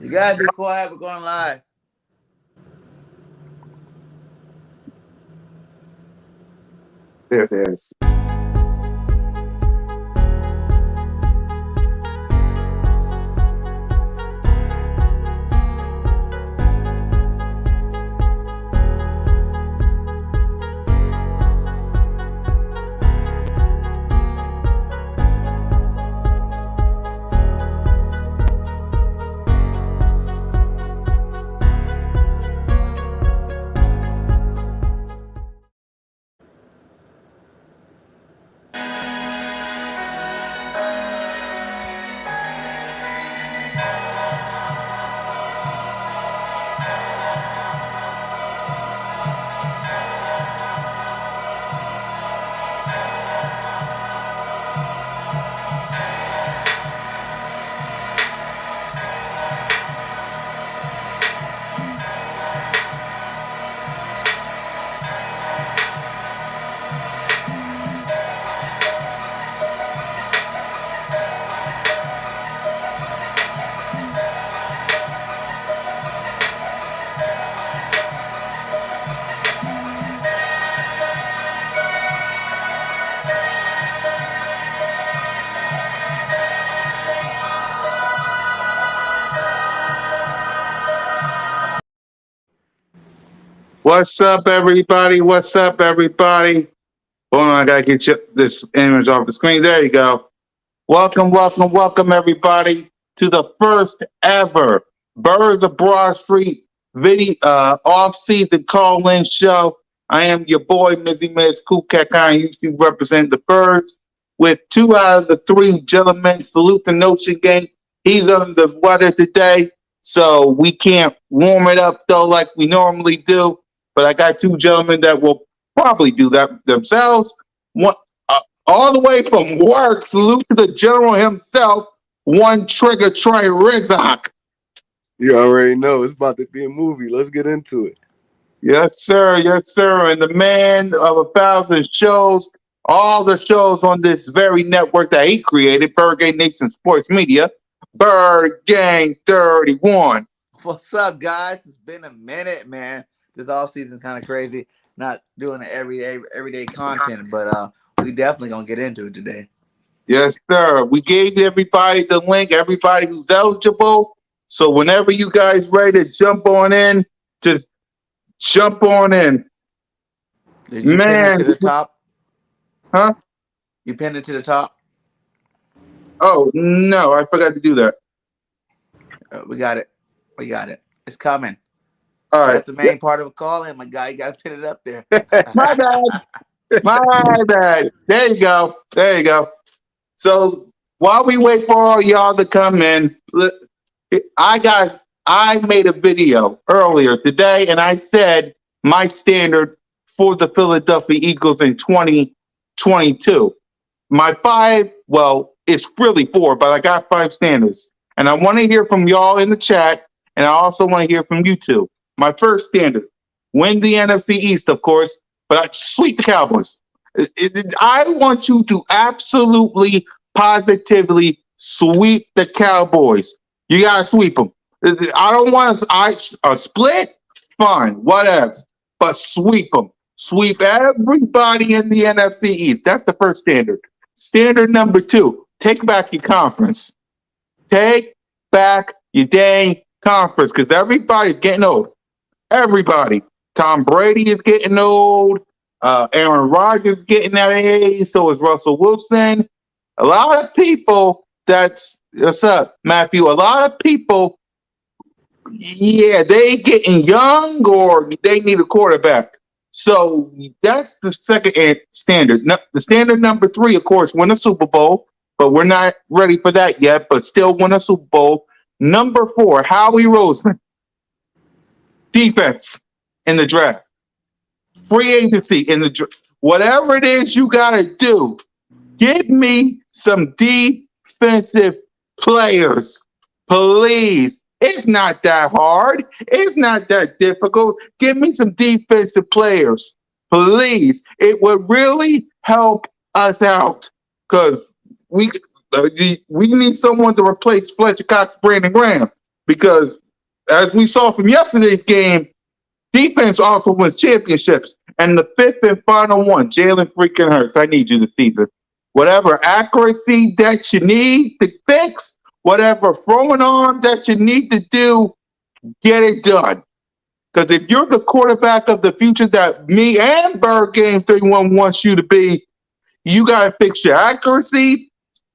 You gotta be quiet. We're going live. There it is. What's up, everybody? What's up, everybody? Hold on, I gotta get this image off the screen. There you go. Welcome, everybody, to the first ever Birds of Broad Street video off-season call-in show. I am your boy, Mizzy Miz Kukak. I usually represent the Birds with 2 out of the 3 gentlemen. Salute the Notion Gang. He's under the weather today, so we can't warm it up, though, like we normally do. But I got 2 gentlemen that will probably do that themselves. One, all the way from work, salute to the general himself, One Trigger Trey Rizak. You already know it's about to be a movie. Let's get into it. Yes, sir. Yes, sir. And the man of 1,000 shows, all the shows on this very network that he created, Bird Gang Nation Sports Media, Bird Gang 31. What's up, guys? It's been a minute, man. This offseason's kind of crazy. Not doing the everyday content, but we definitely gonna get into it today. Yes, sir. We gave everybody the link, everybody who's eligible. So whenever you guys ready to jump on in, just jump on in. Did you pin it to the top? Huh? You pinned it to the top? Oh, no, I forgot to do that. We got it. It's coming. All right. That's the main part of a call-in, my guy. You got to pin it up there. My bad. There you go. So while we wait for all y'all to come in, I made a video earlier today, and I said my standard for the Philadelphia Eagles in 2022. My 5, well, it's really 4, but I got 5 standards. And I want to hear from y'all in the chat, and I also want to hear from you two. My first standard, win the NFC East, of course, but sweep the Cowboys. I want you to absolutely, positively sweep the Cowboys. You got to sweep them. I don't want a split, fine, whatever, but sweep them. Sweep everybody in the NFC East. That's the first standard. Standard number 2, take back your conference. Take back your dang conference, because everybody's getting old. Everybody. Tom Brady is getting old. Aaron Rodgers is getting that age. So is Russell Wilson. A lot of people, what's up, Matthew? A lot of people, yeah, they getting young or they need a quarterback. So that's the second standard. The standard number 3, of course, win a Super Bowl, but we're not ready for that yet, but still win a Super Bowl. Number 4, Howie Roseman. Defense in the draft. Free agency in the draft. Whatever it is you got to do, give me some defensive players, please. It's not that hard. It's not that difficult. Give me some defensive players, please. It would really help us out because we need someone to replace Fletcher Cox, Brandon Graham. because as we saw from yesterday's game, defense also wins championships. And the fifth and final one, Jalen freaking Hurts. I need you this season. Whatever accuracy that you need to fix, whatever throwing arm that you need to do, get it done. Because if you're the quarterback of the future that me and Bird Game 31 wants you to be, you got to fix your accuracy.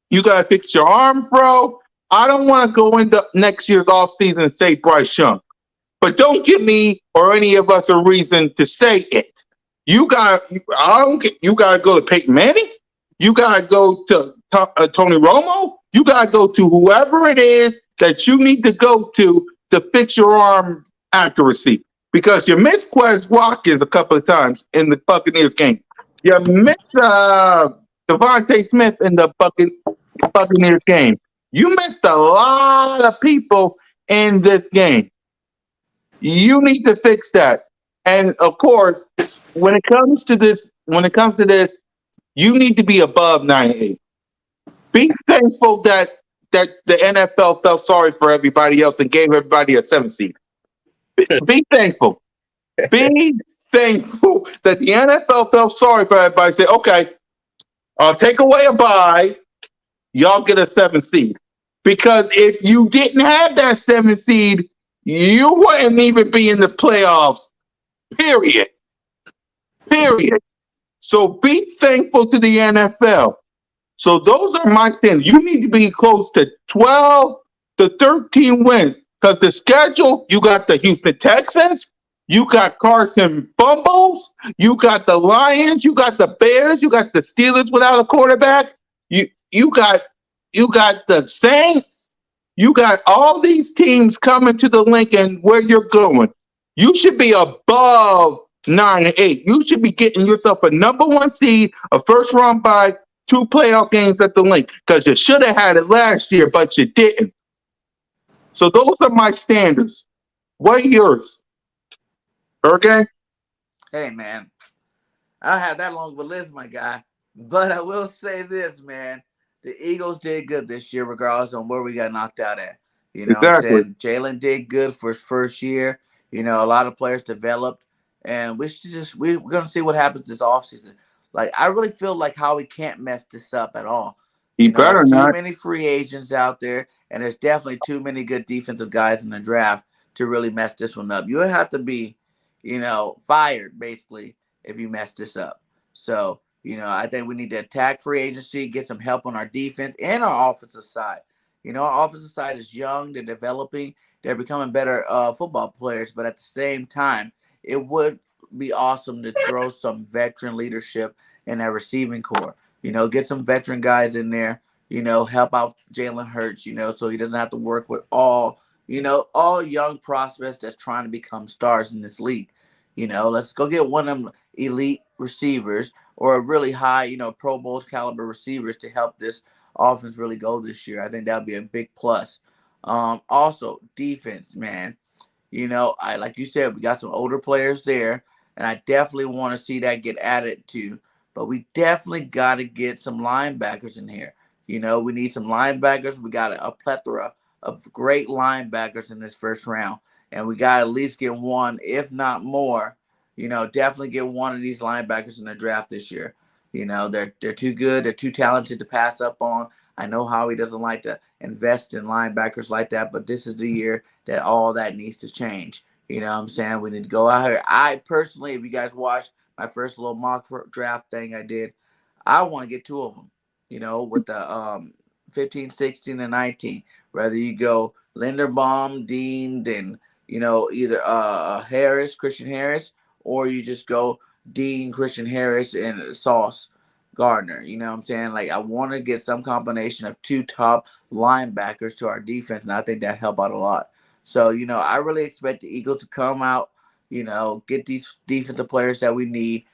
You got to fix your arm throw. I don't want to go into next year's offseason and say Bryce Young. But don't give me or any of us a reason to say it. You got, I don't get, you got to go to Peyton Manning. You got to go to Tony Romo. You got to go to whoever it is that you need to go to fix your arm accuracy. Because you missed Quez Watkins a couple of times in the Buccaneers game. You missed Devontae Smith in the Buccaneers game. You missed a lot of people in this game. You need to fix that. And of course, when it comes to this, you need to be above 98. Be thankful that the NFL felt sorry for everybody else and gave everybody a 7 seed. Be thankful. Be thankful that the NFL felt sorry for everybody. Say, okay, I'll take away a bye. Y'all get a 7 seed. Because if you didn't have that 7 seed, you wouldn't even be in the playoffs. Period. So be thankful to the NFL. So those are my standards. You need to be close to 12 to 13 wins. Because the schedule, you got the Houston Texans, you got Carson Fumbles, you got the Lions, you got the Bears, you got the Steelers without a quarterback, you got the Saints, you got all these teams coming to the link and where you're going. You should be above 9-8. You should be getting yourself a number 1 seed, a first round bye, 2 playoff games at the link. Because you should have had it last year, but you didn't. So those are my standards. What are yours? Okay? Hey, man. I don't have that long of a list, my guy. But I will say this, man. The Eagles did good this year, regardless on where we got knocked out at. You know what I'm saying? Jalen did good for his first year. You know, a lot of players developed. And we're going to see what happens this offseason. Like, I really feel like Howie can't mess this up at all. You know, there's too many free agents out there, and there's definitely too many good defensive guys in the draft to really mess this one up. You would have to be, fired, basically, if you mess this up. So, I think we need to attack free agency, get some help on our defense and our offensive side. Our offensive side is young, they're developing, they're becoming better football players, but at the same time, it would be awesome to throw some veteran leadership in that receiving core. Get some veteran guys in there, help out Jalen Hurts, so he doesn't have to work with all young prospects that's trying to become stars in this league. Let's go get one of them elite receivers or a really high, Pro Bowl caliber receivers to help this offense really go this year. I think that would be a big plus. Also, defense, man. Like you said, we got some older players there, and I definitely want to see that get added to. But we definitely got to get some linebackers in here. We need some linebackers. We got a plethora of great linebackers in this first round. And we got to at least get one, if not more. Definitely get one of these linebackers in the draft this year. They're too good. They're too talented to pass up on. I know Howie doesn't like to invest in linebackers like that, but this is the year that all that needs to change. You know what I'm saying? We need to go out here. I personally, if you guys watched my first little mock draft thing I did, I want to get 2 of them, with the 15, 16, and 19. Whether you go Linderbaum, Dean, then, either Christian Harris, or you just go Dean, Christian Harris, and Sauce Gardner. You know what I'm saying? Like, I want to get some combination of 2 top linebackers to our defense, and I think that help out a lot. So, I really expect the Eagles to come out, get these defensive players that we need,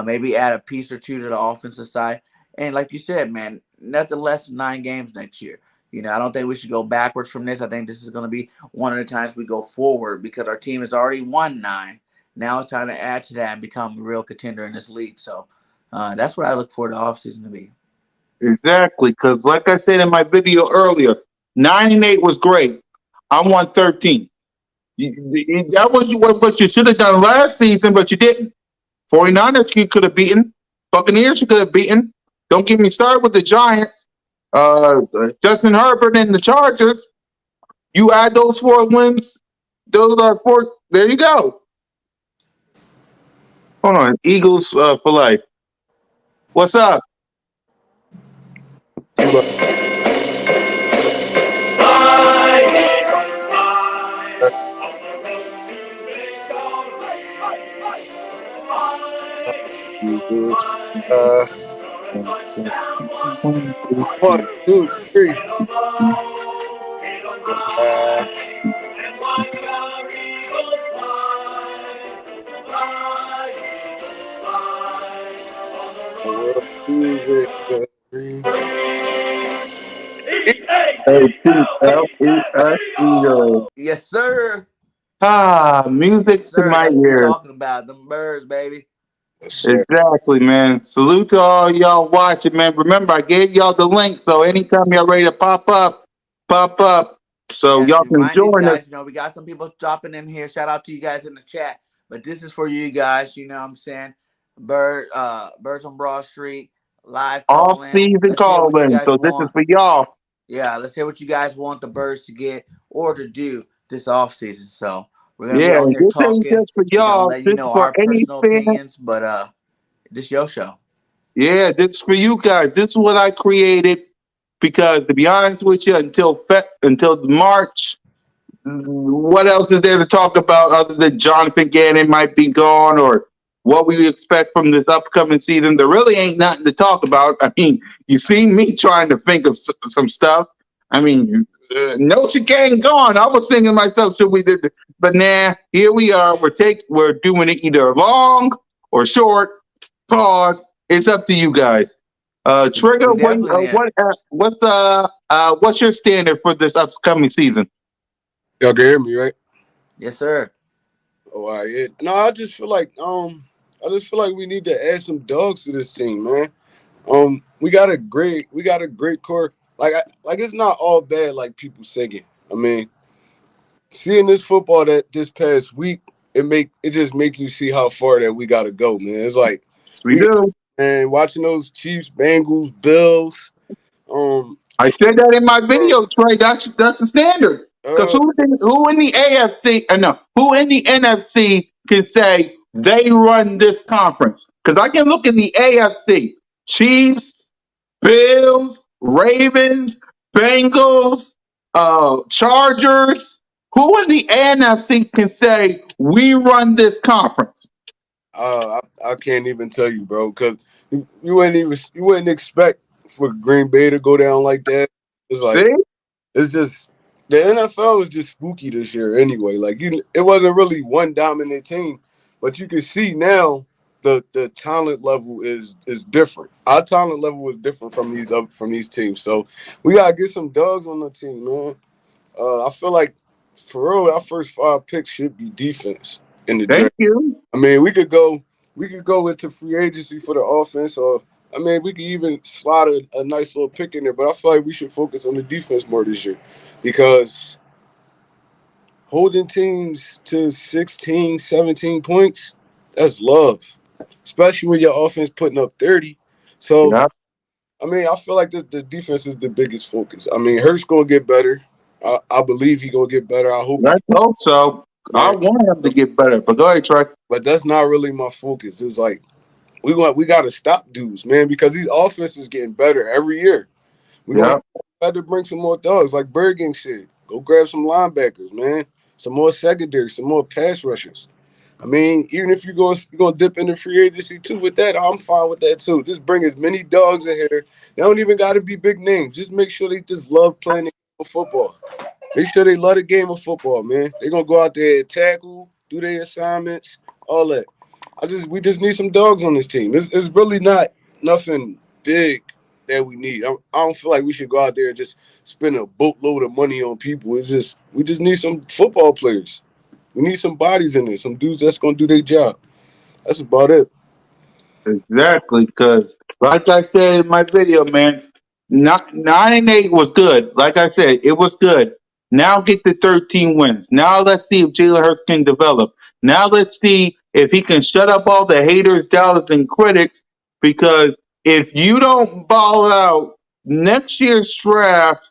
maybe add a piece or 2 to the offensive side. And like you said, man, nothing less than 9 games next year. I don't think we should go backwards from this. I think this is going to be one of the times we go forward because our team has already won 9. Now it's time to add to that and become a real contender in this league. So that's what I look for the offseason to be. Exactly, because like I said in my video earlier, 9-8 was great. I won 13. That was what you should have done last season, but you didn't. 49ers you could have beaten. Buccaneers you could have beaten. Don't get me started with the Giants. Justin Herbert and the Chargers. You add those 4 wins. Those are 4. There you go. Hold on. Eagles for life. What's up? You about Eagles. 1, 2, 3. Fly. A world to victory. Eagles. Yes, sir. Yes, Music to sir. my That's what we're ears. talking about. Them birds, baby. Yes, sir. Exactly, man. Salute to all y'all watching, man. Remember, I gave y'all the link, so anytime y'all ready to pop up, pop up. So Yes, y'all can remind these join us. guys, we got some people dropping in here. Shout out to you guys in the chat. But this is for you guys, you know what I'm saying? Birds on Broad Street, live Off call in. season Let's hear what you calling. guys So this is want. for y'all. Yeah, let's hear what you guys want the birds to get or to do this off season. So we're gonna be Yeah, on and here this ain't talking, just for you know, y'all. letting you This is know for our any personal fan. opinions, but this your show. Yeah, this is for you guys. This is what I created because, to be honest with you, until March, what else is there to talk about other than Jonathan Gannon might be gone or what we expect from this upcoming season? There really ain't nothing to talk about. I mean, you seen me trying to think of some stuff. I mean, Notre Dame gone. I was thinking to myself, should we do? But nah, here we are. We're doing it either long or short. Pause. It's up to you guys. Trigger, We definitely what's your standard for this upcoming season? Y'all can hear me, right? yes, sir. Oh, all right. Yeah. No, I just feel like we need to add some dogs to this team, man. We got a great core. Like it's not all bad like people singing. I mean, seeing this football that this past week, it just make you see how far that we gotta go, man. It's like We we do. and watching those Chiefs, Bengals, Bills, um, I said that in my video, Trey. That's the standard. Because uh, who in the AFC? No, who in the NFC can say they run this conference? Because I can look in the AFC: Chiefs, Bills, Ravens, Bengals, Chargers. Who in the NFC can say we run this conference? I can't even tell you, bro, because you wouldn't expect for Green Bay to go down like that. It's See, like it's just the NFL is just spooky this year anyway. Like it wasn't really one dominant team, but you can see now the talent level is different. Our talent level is different from these teams. So we gotta get some dogs on the team, man. I feel like for real, our first 5 picks should be defense in the thank draft. you. I mean, we could go into free agency for the offense, or I mean, we could even slide a nice little pick in there. But I feel like we should focus on the defense more this year because holding teams to 16, 17 points, that's love, especially when your offense putting up 30. So Yeah, I mean, I feel like the defense is the biggest focus. I mean, Hurts gonna get better. I believe he gonna get better. I hope he let's hope so. I man. want him to get better, but go ahead, Trey. But that's not really my focus. It's like we got to stop dudes, man, because these offenses getting better every year. We gonna Yeah, have to bring some more thugs like Bergen shit. Go grab some linebackers, man. Some more secondary, some more pass rushers. I mean, even if you're gonna dip into free agency too with that, I'm fine with that too. Just bring as many dogs in here. They don't even got to be big names. Just make sure they just love playing the game of football. Make sure they love the game of football, man. They're gonna go out there and tackle, do their assignments, all that. We just need some dogs on this team. It's really not nothing big that we need. I don't feel like we should go out there and just spend a boatload of money on people. It's just we just need some football players. We need some bodies in there, some dudes that's gonna do their job. That's about it. exactly. Because, like I said in my video, man, 9-8 was good. Like I said, it was good. Now get the 13 wins. Now let's see if Jalen Hurts can develop. Now let's see if he can shut up all the haters, doubters, and critics. Because if you don't ball out next year's draft,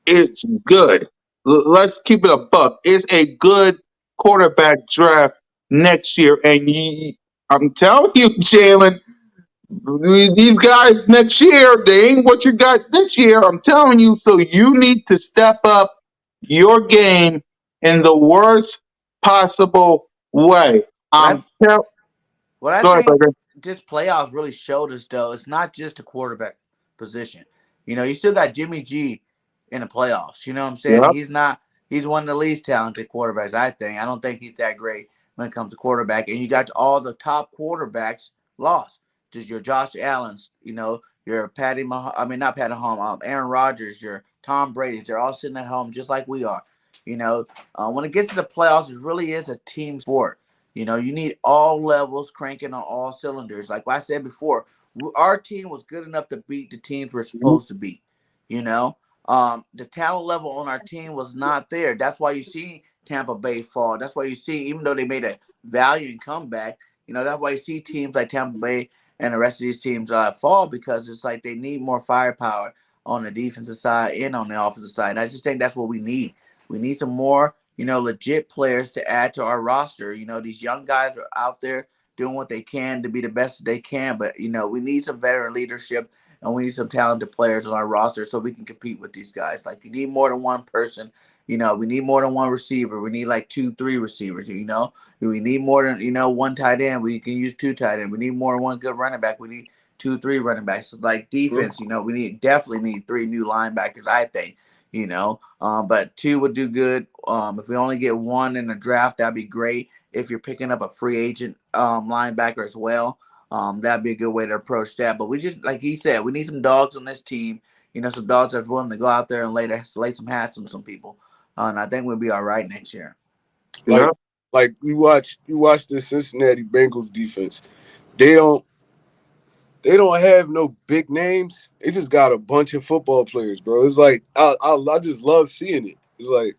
it's good. Let's keep it a buck. It's a good quarterback draft next year. And I'm telling you, Jalen, these guys next year, they ain't what you got this year. I'm telling you. So you need to step up your game in the worst possible way. What I Tell, what I go ahead, think brother. this playoffs really showed us though, it's not just a quarterback position. You still got Jimmy G in the playoffs. You know what I'm saying? Yep. He's one of the least talented quarterbacks, I think. I don't think he's that great when it comes to quarterback. And you got all the top quarterbacks lost. Just your Josh Allen's, your I mean not Patty Mahomes, Aaron Rodgers, your Tom Brady's. They're all sitting at home just like we are. When it gets to the playoffs, it really is a team sport. You need all levels cranking on all cylinders. Like I said before, our team was good enough to beat the teams we're supposed to beat. The talent level on our team was not there. That's why you see Tampa Bay fall. That's why you see, even though they made a valiant comeback, that's why you see teams like Tampa Bay and the rest of these teams fall, because it's like they need more firepower on the defensive side and on the offensive side. And I just think that's what we need. We need some more, legit players to add to our roster. These young guys are out there doing what they can to be the best they can, but we need some veteran leadership and we need some talented players on our roster so we can compete with these guys. Like, you need more than one person. We need more than one receiver. We need like 2, 3 receivers. We need more than one tight end. We can use 2 tight end. We need more than one good running back. We need 2, 3 running backs. Like defense, we definitely need 3 new linebackers, I think. But 2 would do good. If we only get 1 in the draft, that'd be great. If you're picking up a free agent linebacker as well, that'd be a good way to approach that. But we just, like he said, we need some dogs on this team. Some dogs that's willing to go out there and lay some hats on some people. And I think we'll be all right next year. Like, Yeah. like you watch the Cincinnati Bengals defense. They don't have no big names. They just got a bunch of football players, bro. It's like I just love seeing it. It's like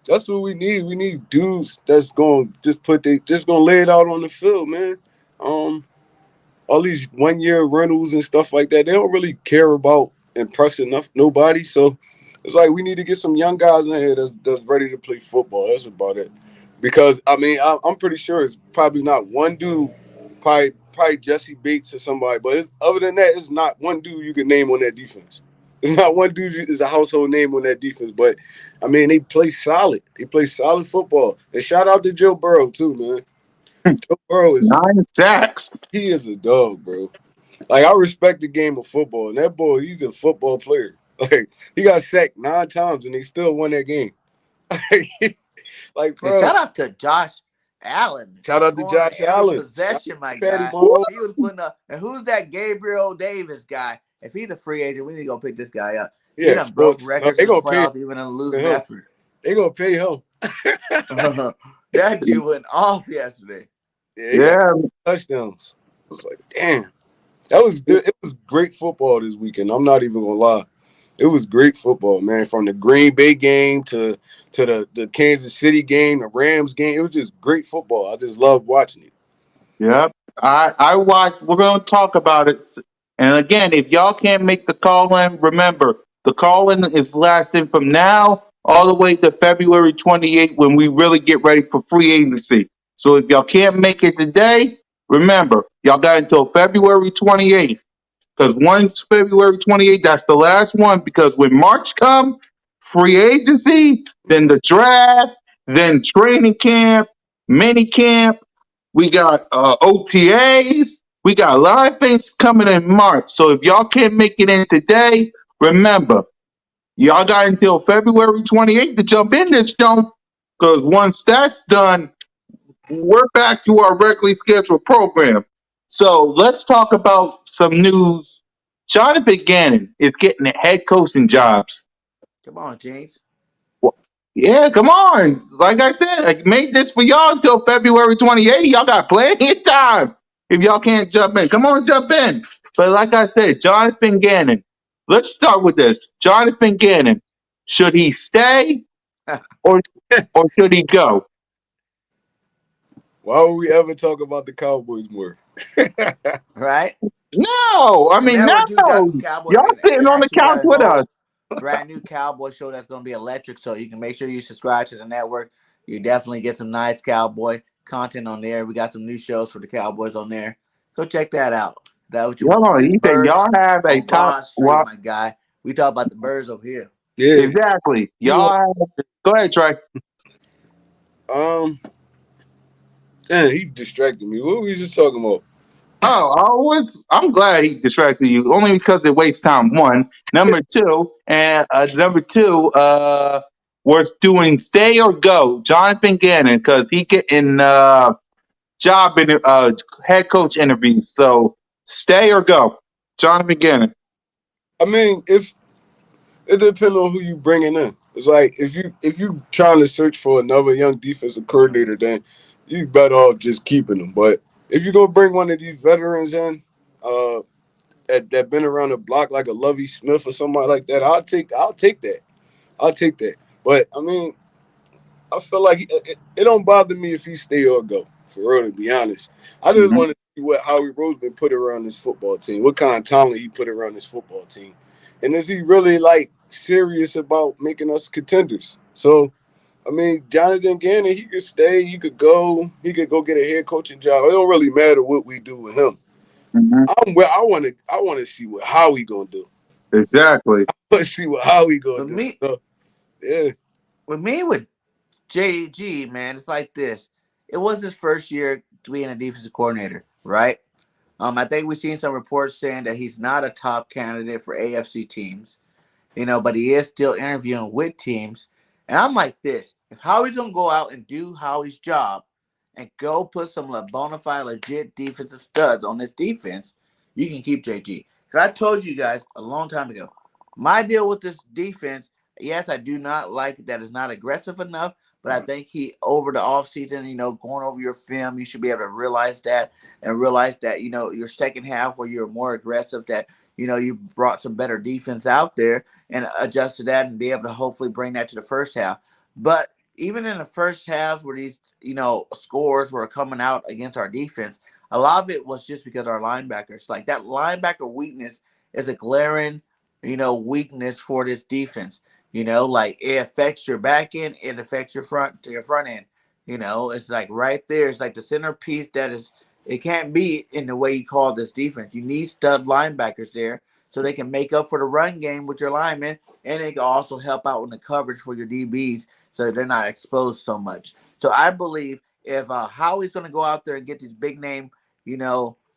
that's what we need. We need dudes that's going to just gonna lay it out on the field, man. All these 1 year rentals and stuff like that, they don't really care about impressing nobody. So it's like we need to get some young guys in here that's ready to play football. That's about it. Because I mean, I'm pretty sure it's probably not one dude, probably Jesse Bates or somebody. But other than that, it's not one dude you can name on that defense. It's not one dude is a household name on that defense. But I mean, they play solid. They play solid football. And shout out to Joe Burrow too, man. Joe Burrow 9 sacks. he is a dog, bro. Like, I respect the game of football, and that boy, he's a football player. Like, he got sacked 9 times, and he still won that game. Like, And bro, shout out to Josh Allen. shout out to Scoring Josh every Allen, possession, my Patty guy. Mahomes. He was putting up. And who's that Gabriel Davis guy? If he's a free agent, we need to go pick this guy up. He Yeah, done broke records they in the gonna pay playoffs, even in a losing him. effort. They gonna pay him. That dude went off yesterday. Yeah, he got Yeah. touchdowns. I was like, damn, that was good. It was great football this weekend. I'm not even gonna lie. It was great football, man. From the Green Bay game to the Kansas City game, the Rams game. It was just great football. I just love watching it. Yep. I watched. We're going to talk about it. And again, if y'all can't make the call in, remember the call in is lasting from now all the way to February 28th when we really get ready for free agency. So if y'all can't make it today, remember y'all got until February 28th. Because once February 28th, that's the last one. Because when March comes, free agency, then the draft, then training camp, mini camp. We got OTAs. We got a lot of things coming in March. So if y'all can't make it in today, remember, y'all got until February 28th to jump in this show. Because once that's done, we're back to our regularly scheduled program. So let's talk about some news. Jonathan Gannon is getting the head coaching jobs. Come on, James. Yeah, come on. Like I said, I made this for y'all until February 28th. Y'all got plenty of time. If y'all can't jump in, come on, jump in. But like I said, Jonathan Gannon. Let's start with this. Jonathan Gannon. Should he stay or should he go? Why would we ever talk about the Cowboys more? Right? No, I And mean remember, too, we got no. some Cowboy, Y'all and sitting on the actually we couch got a with us. whole brand new Cowboy show that's going to be electric. So you can make sure you subscribe to the network. You definitely get some nice Cowboy content on there. We got some new shows for the Cowboys on there. Go check that out. That what you want. Y'all, It's he said Birds y'all have a on top. Broad Street, Well, my guy. We talk about the birds over here. Yeah. exactly. You want Y'all have. Go ahead, Trey. um damn, he distracted me. What were we just talking about? Oh, I'm glad he distracted you. Only because it wastes time. One, number two, and number two, was doing stay or go. Jonathan Gannon, because he getting job in head coach interviews. So stay or go, Jonathan Gannon. I mean, if it depends on who you bringing in. It's like if you trying to search for another young defensive coordinator, then you better off just keeping them. But if you're gonna bring one of these veterans in, uh, that been around the block like a Lovey Smith or somebody like that, I'll take that. I'll take that. But I mean, I feel like it don't bother me if he stay or go. For real, to be honest, I just Mhm. want to see what Howie Roseman put around this football team. What kind of talent he put around this football team, and is he really like serious about making us contenders? So, I mean, Jonathan Gannon, he could stay, he could go, he could go get a head coaching job. It don't really matter what we do with him. Mhm. I want to see what Howie gonna do. Exactly. Let's see what Howie gonna With do. me, So, yeah, with JG, man, it's like this. It was his first year being a defensive coordinator, right? I think we've seen some reports saying that he's not a top candidate for AFC teams, but he is still interviewing with teams. And I'm like this: if Howie's gonna go out and do Howie's job and go put some bona fide, legit defensive studs on this defense, you can keep JG. Because I told you guys a long time ago, my deal with this defense. Yes, I do not like that it's not aggressive enough, but I think he over the offseason, going over your film, you should be able to realize that and realize that, your second half where you're more aggressive, that you brought some better defense out there and adjust to that and be able to hopefully bring that to the first half. But even in the first half where these, scores were coming out against our defense, a lot of it was just because our linebackers, like that linebacker weakness is a glaring, weakness for this defense. Like it affects your back end, it affects your front end. It's like right there. It's like the centerpiece that is it can't be in the way you call this defense. You need stud linebackers there so they can make up for the run game with your linemen, and they can also help out in the coverage for your DBs so they're not exposed so much. So I believe if Howie's going to go out there and get these big name,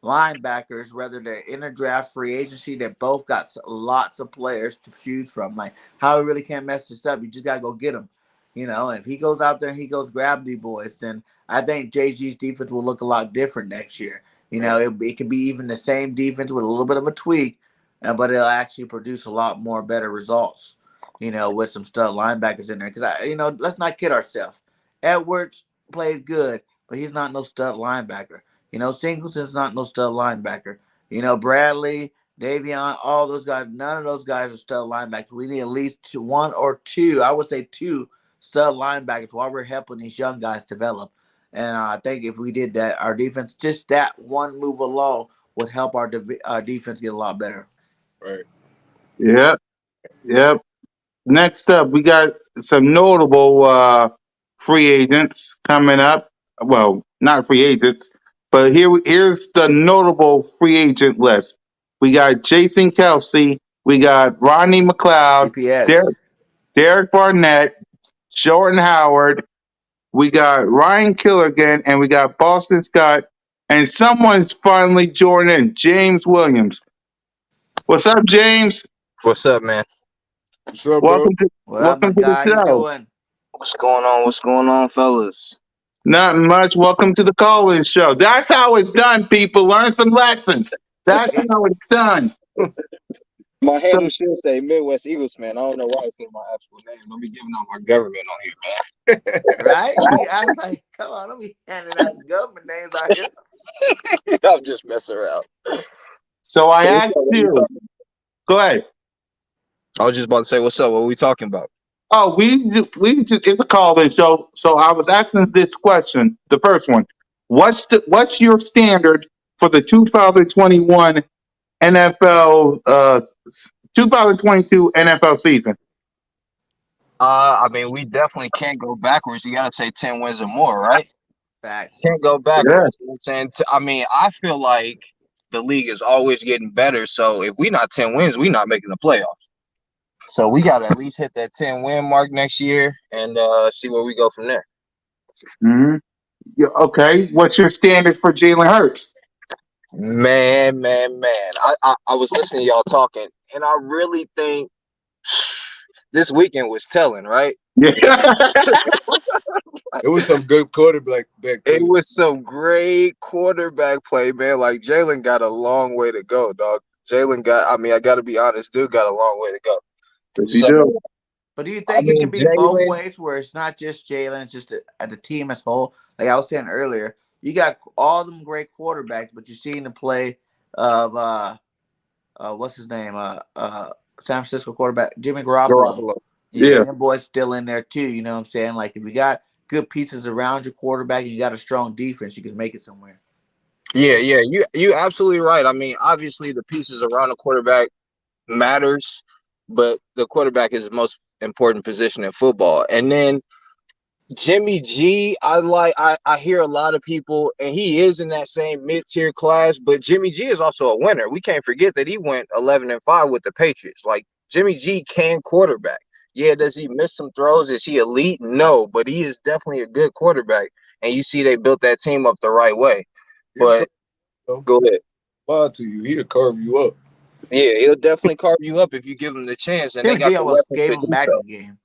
linebackers, whether they're in a draft free agency, that both got lots of players to choose from. Like Howie really can't mess this up. You just got to go get them. If he goes out there and he goes grab the boys, then I think JG's defense will look a lot different next year. It could be even the same defense with a little bit of a tweak, but it'll actually produce a lot more better results. With some stud linebackers in there. Because let's not kid ourselves. Edwards played good, but he's not no stud linebacker. Singleton's not no stud linebacker. Bradley, Davion, all those guys. None of those guys are stud linebackers. We need at least one or two. I would say two stud linebackers while we're helping these young guys develop. And I think if we did that, our defense, just that one move alone, would help our defense get a lot better. right. Yep. Yep. Next up, we got some notable free agents coming up. Well, not free agents, but here's the notable free agent list. We got Jason Kelsey, we got Rodney McLeod, CPS. Derek Barnett, Jordan Howard, we got Ryan Killigan, and we got Boston Scott, and someone's finally joined in, James Williams. What's up, James? What's up, man? What's up, bro? Welcome to What up, my welcome to the guy? How you show. doing? What's going on? What's going on, fellas? Not much. Welcome to the call-in show. That's how it's done, people. Learn some lessons. That's how it's done. My So, handle should say Midwest Eagles, man. I don't know why I said my actual name. Don't be giving out my government on here, Right? I was like, come on, don't be handing out the government names out here. man. I'm just messing around. so I So what's asked up? What we you. talking? Go ahead. I was just about to say, what's up? What are we talking about? Oh, we just it's a call-in show. So I was asking this question, the first one. What's your standard for the 2021 NFL 2022 NFL season? I mean, we definitely can't go backwards. You gotta say 10 wins or more, right? Facts. Can't go Yeah. backwards. You know what I'm saying? I mean, I feel like the league is always getting better. So if we not 10 wins, we not making the playoffs. So we gotta at least hit that 10-win mark next year and see where we go from there. Hmm. Yeah, okay. What's your standard for Jalen Hurts? Man. I was listening to y'all talking, and I really think this weekend was telling, right? Yeah. It was some good quarterback back It play. was some great quarterback play, man. Like Jalen got a long way to go, dog. I gotta be honest, dude got a long way to go. Yes, you So do. But do you I think it can mean be both Jalen, ways, where it's not just Jalen, it's just the team as a whole? Like I was saying earlier, you got all them great quarterbacks, but you're seeing the play of what's his name, San Francisco quarterback Jimmy Garoppolo. Garoppolo. Yeah. Yeah. And them boys still in there too. You know what I'm saying? Like if you got good pieces around your quarterback and you got a strong defense, you can make it somewhere. Yeah. You absolutely right. I mean, obviously the pieces around the quarterback matters, but the quarterback is the most important position in football. And then Jimmy G, I hear a lot of people, and he is in that same mid-tier class, but Jimmy G is also a winner. We can't forget that he went 11-5 with the Patriots. Like Jimmy G can quarterback. Yeah, does he miss some throws? Is he elite? No, but he is definitely a good quarterback. And you see they built that team up the right way. But go ahead. Lie to you, he'll carve you up. Yeah, he'll definitely carve you up if you give him the chance, and they Jimmy got G the almost weapons gave to him do back so. the game.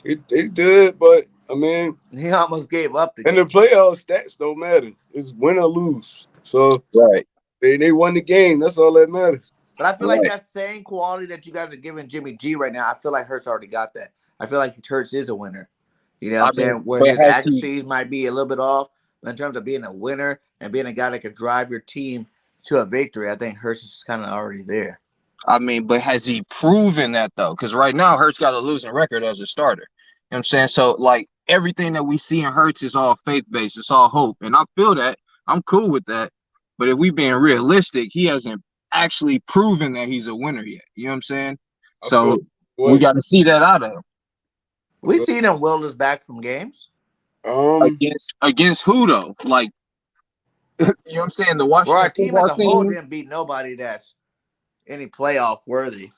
It did, but I mean, He almost gave up the in the game. playoffs, stats don't matter. It's win or lose. So Right, they won the game. That's all that matters. But I feel like right. that same quality that you guys are giving Jimmy G right now, I feel like Hurts already got that. I feel like Hurts is a winner. You know what I I'm mean, saying? Where but his has he? accuracies might be a little bit off, but in terms of being a winner and being a guy that could drive your team to a victory, I think Hurts is kind of already there. I mean, but has he proven that though? Because right now, Hurts got a losing record as a starter. You know what I'm saying? So, like, everything that we see in Hurts is all faith based, it's all hope. And I feel that. I'm cool with that. But if we being realistic, he hasn't actually proven that he's a winner yet. You know what I'm saying? I feel So, we way. got to see that out of him. I We feel, seen him will us back from games. Against who though? Like, you know what I'm saying? The Where Washington our team as football a whole team. didn't beat nobody that's any playoff worthy.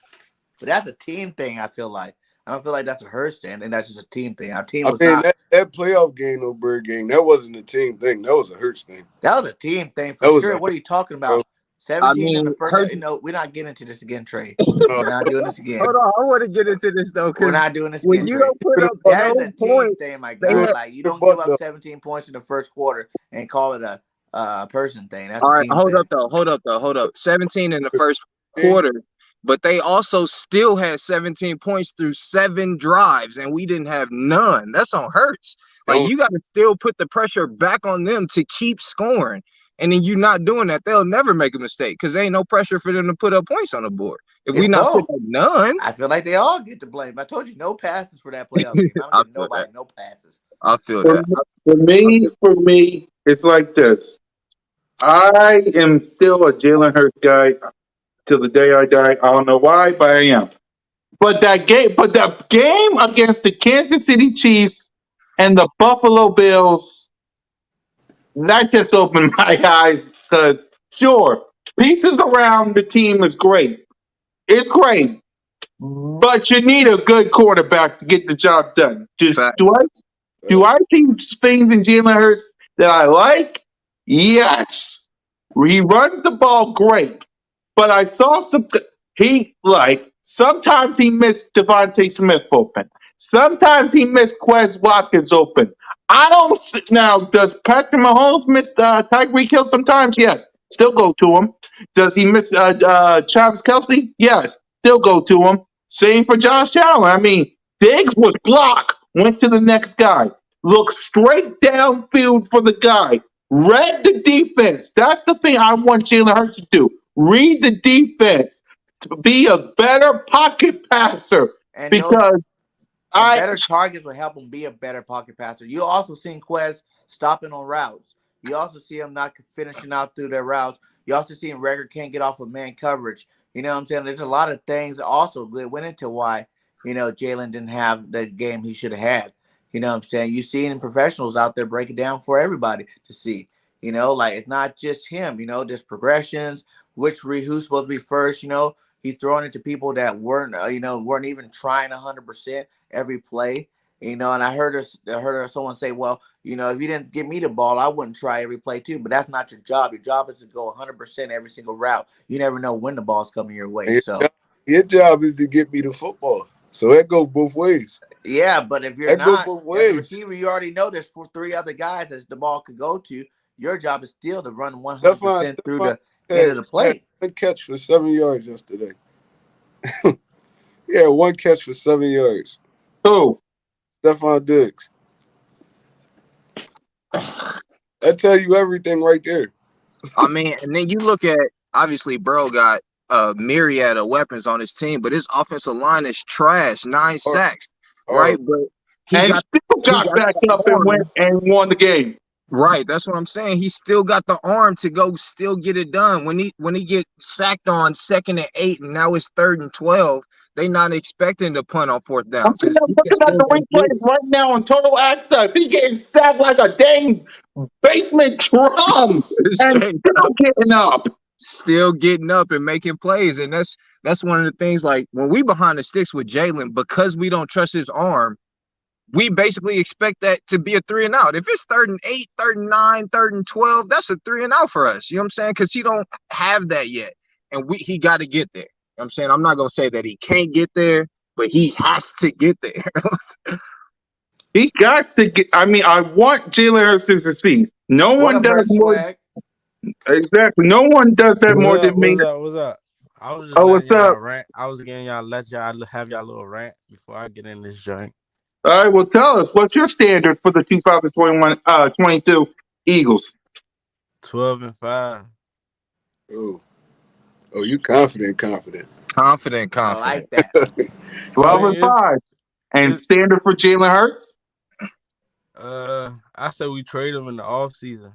But that's a team thing, I feel like. I don't feel like that's a Hurts thing, and that's just a team thing. Our team I was mean not. that playoff game, no Bird game, that wasn't a team thing. That was a Hurts thing. That was a team thing for That was sure. a What are you talking bro. about? I 17 in the mean, first. Hurts. No, we're not getting into this again, Trey. No, We're not doing this again. Hold on, I want to get into this though, We're because not doing this when again, you Trey. don't put could have up bucked That is a no team thing, points, my they you guy. have. Like you have don't give bucked up up. 17 points in the first quarter and call it a person thing. That's All a right, team thing. hold up. 17 in the first Game. quarter, but they also still had 17 points through 7 drives, and we didn't have none. That's on Hurts. Like Don't you got to still put the pressure back on them to keep scoring, and then you not doing that, they'll never make a mistake because there ain't no pressure for them to put up points on the board. If we It's not putting both. up none, I feel like they all get to blame. I told you no passes for that playoff game. I don't I give feel that. nobody no passes. I feel For, that. for me, it's like this. I am still a Jalen Hurts guy till the day I die. I don't know why, but I am. But that game against the Kansas City Chiefs and the Buffalo Bills, that just opened my eyes because sure, pieces around the team is great. It's great. But you need a good quarterback to get the job done. Just Fact. do I see things in Jalen Hurts that I like? Yes. He runs the ball great. But I saw sometimes he missed Devontae Smith open. Sometimes he missed Quez Watkins open. I don't now. Does Patrick Mahomes miss Tyreek Hill sometimes? Yes, still go to him. Does he miss Travis Kelsey? Yes, still go to him. Same for Josh Allen. I mean, Diggs was blocked, went to the next guy. Look straight downfield for the guy. Read the defense. That's the thing I want Jalen Hurts to do. Read the defense to be a better pocket passer And those because And I better targets will help him be a better pocket passer. You also seen Quez stopping on routes. You also see him not finishing out through their routes. You also see him Rager can't get off of man coverage. You know what I'm saying? There's a lot of things that also went into why, Jalen didn't have the game he should have had. You know what I'm saying? You see in professionals out there break it down for everybody to see. Like it's not just him, there's progressions, who's supposed to be first, he's throwing it to people that weren't even trying 100% every play. And I heard someone say, well, if you didn't give me the ball, I wouldn't try every play too. But that's not your job. Your job is to go 100% every single route. You never know when the ball's coming your way. So Your job is to get me the football. So that goes both ways. yeah, but if you're That goes not both as a ways. receiver, you already know there's three other guys that the ball could go to. Your job is still to run 100% through the end of the had play. one catch for 7 yards yesterday. Yeah, one catch for 7 yards. who? Stephon Diggs. That tell you everything right there. I mean, and then you look at obviously Burrow got a myriad of weapons on his team, but his offensive line is trash. 9 sacks, right? But he And got still he got got back the up and went arm. and won the game. Right, that's what I'm saying. He still got the arm to go still get it done. When he get sacked on 2nd and 8 and now it's 3rd and 12, they not expecting to punt on 4th down I'm sitting because there he can looking at still the go get replays it. right now on Total Access. He getting sacked like a dang basement drum and Straight still getting up. still getting up and making plays. And that's one of the things, like when we behind the sticks with Jalen, because we don't trust his arm, we basically expect that to be a 3 and out. If it's 3rd and 8, 3rd and 9, 3rd and 12, that's a 3 and out for us. You know what I'm saying? Because he don't have that yet. And he got to get there. You know what I'm saying? I'm not going to say that he can't get there, but he has to get there. He got to get. I mean, I want Jalen Hurts to succeed. No What one up, does Hurt more. Swag? Exactly. No one does that What's more up? than me. What's up? What's up? I was just Oh, letting what's up? y'all rant. I was getting y'all let y'all have y'all little rant before I get in this joint. All right. Well, tell us what's your standard for the 22 Eagles. 12-5. Oh, you confident. Confident. I like that. 12 and I 5, and mean, standard for Jalen Hurts. I said we trade him in the offseason.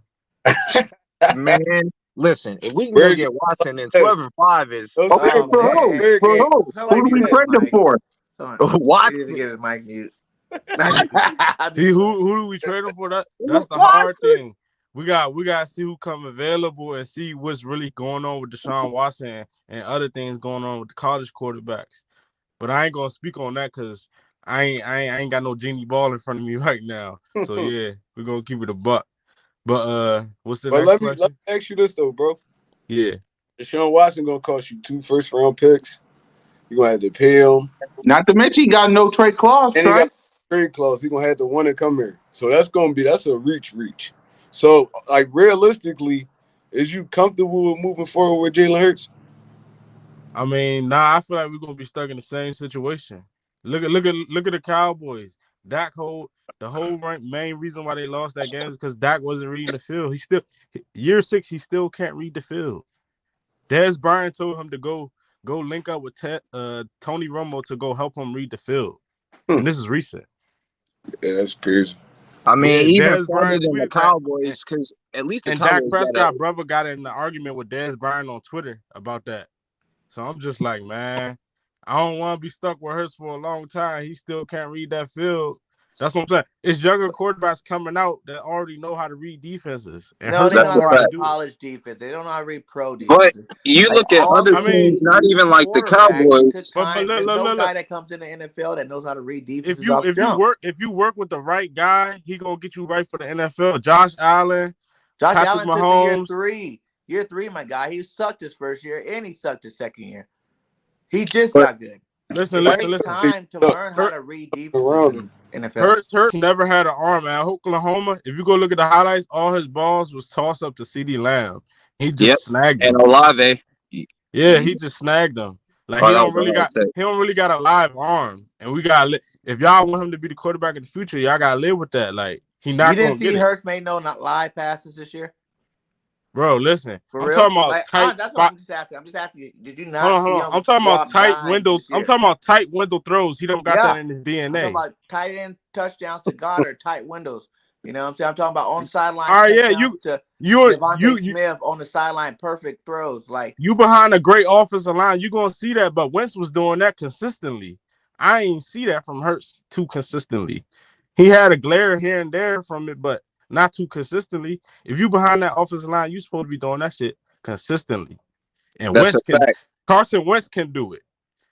Man, listen, if we can go Very good. get Watson, then Hey, 12 and 5 is don't say Okay, Oh that. for man, who? hey, Very For good. hey, who? Who somebody do we mute his trade him mic. for? He needs to Watson. get his mic mute. See who do we trade him for? That's the hard Watson. thing. We got to see who come available and see what's really going on with Deshaun Watson and other things going on with the college quarterbacks. But I ain't gonna speak on that because I ain't got no genie ball in front of me right now. So yeah, we're gonna keep it a buck. But what's the But next let me question? ask you this though, bro. Yeah. Deshaun Watson gonna cost you 2 first-round picks. You're gonna have to pay him. Not to mention he got no trade clause, And he got right? a trade clause. He's gonna have to want to come here. So that's a reach. So like realistically, is you comfortable with moving forward with Jalen Hurts? I mean, nah, I feel like we're gonna be stuck in the same situation. Look at the Cowboys. The whole main reason why they lost that game is because Dak wasn't reading the field. Year 6, he still can't read the field. Dez Bryant told him to go link up with Tony Romo to go help him read the field. And this is recent. Yeah, that's crazy. I Yeah, mean, even Dez further Bryant than the tweeted that, Cowboys, because at least the and Dak Cowboys got a Prescott brother got in an argument with Dez Bryant on Twitter about that. So I'm just like, man, I don't want to be stuck with Hurts for a long time. He still can't read that field. That's what I'm saying. It's younger quarterbacks coming out that already know how to read defenses, and No, Hurts they know that's how a don't to know how to read fact. do it. college defense. They don't know how to read pro But defense. you Like look at all other I mean, teams, not even like the quarterbacks, it took Cowboys. but time. There's no look. guy that comes in the NFL that knows how to read If defenses you off if you jump. work with the right guy, he gonna get you right for the NFL. Josh Allen, Josh Patrick Allen took to year Mahomes. three. Year three, my guy. He sucked his first year and he sucked his second year. He just But got good. Listen, It Mike listen. takes is time to tough learn how Hurt, to read defenses around him. in NFL. Hurts never had an arm at Oklahoma. If you go look at the highlights, all his balls was tossed up to CeeDee Lamb. He yep, just snagged and them. Olave. Yeah, he just snagged them. Like Oh, that was a hard take. he don't really got a live arm, and we got if y'all want him to be the quarterback in the future, y'all gotta live with that. Like he You not didn't gonna see get it. Hurts made no not live passes this year. Bro, listen. For I'm real? talking about Like, tight that's what spot. I'm just asking. I'm just asking you. Did you Hold not on, hold see on. him I'm talking about drop tight dimes windows. this I'm year? talking about tight window throws. He don't got Yeah. that in his I'm talking DNA. about tight end touchdowns to Goddard, tight windows. You know what I'm saying? I'm talking about on sideline All right, yeah, touchdowns to you Devontae you Smith on the sideline, perfect throws. Like, you behind a great offensive line, you gonna see that. But Wentz was doing that consistently. I ain't see that from Hurts too consistently. He had a glare here and there from it, but not too consistently. If you behind that offensive line, you supposed to be doing that shit consistently. And That's a fact. Carson Wentz can do it.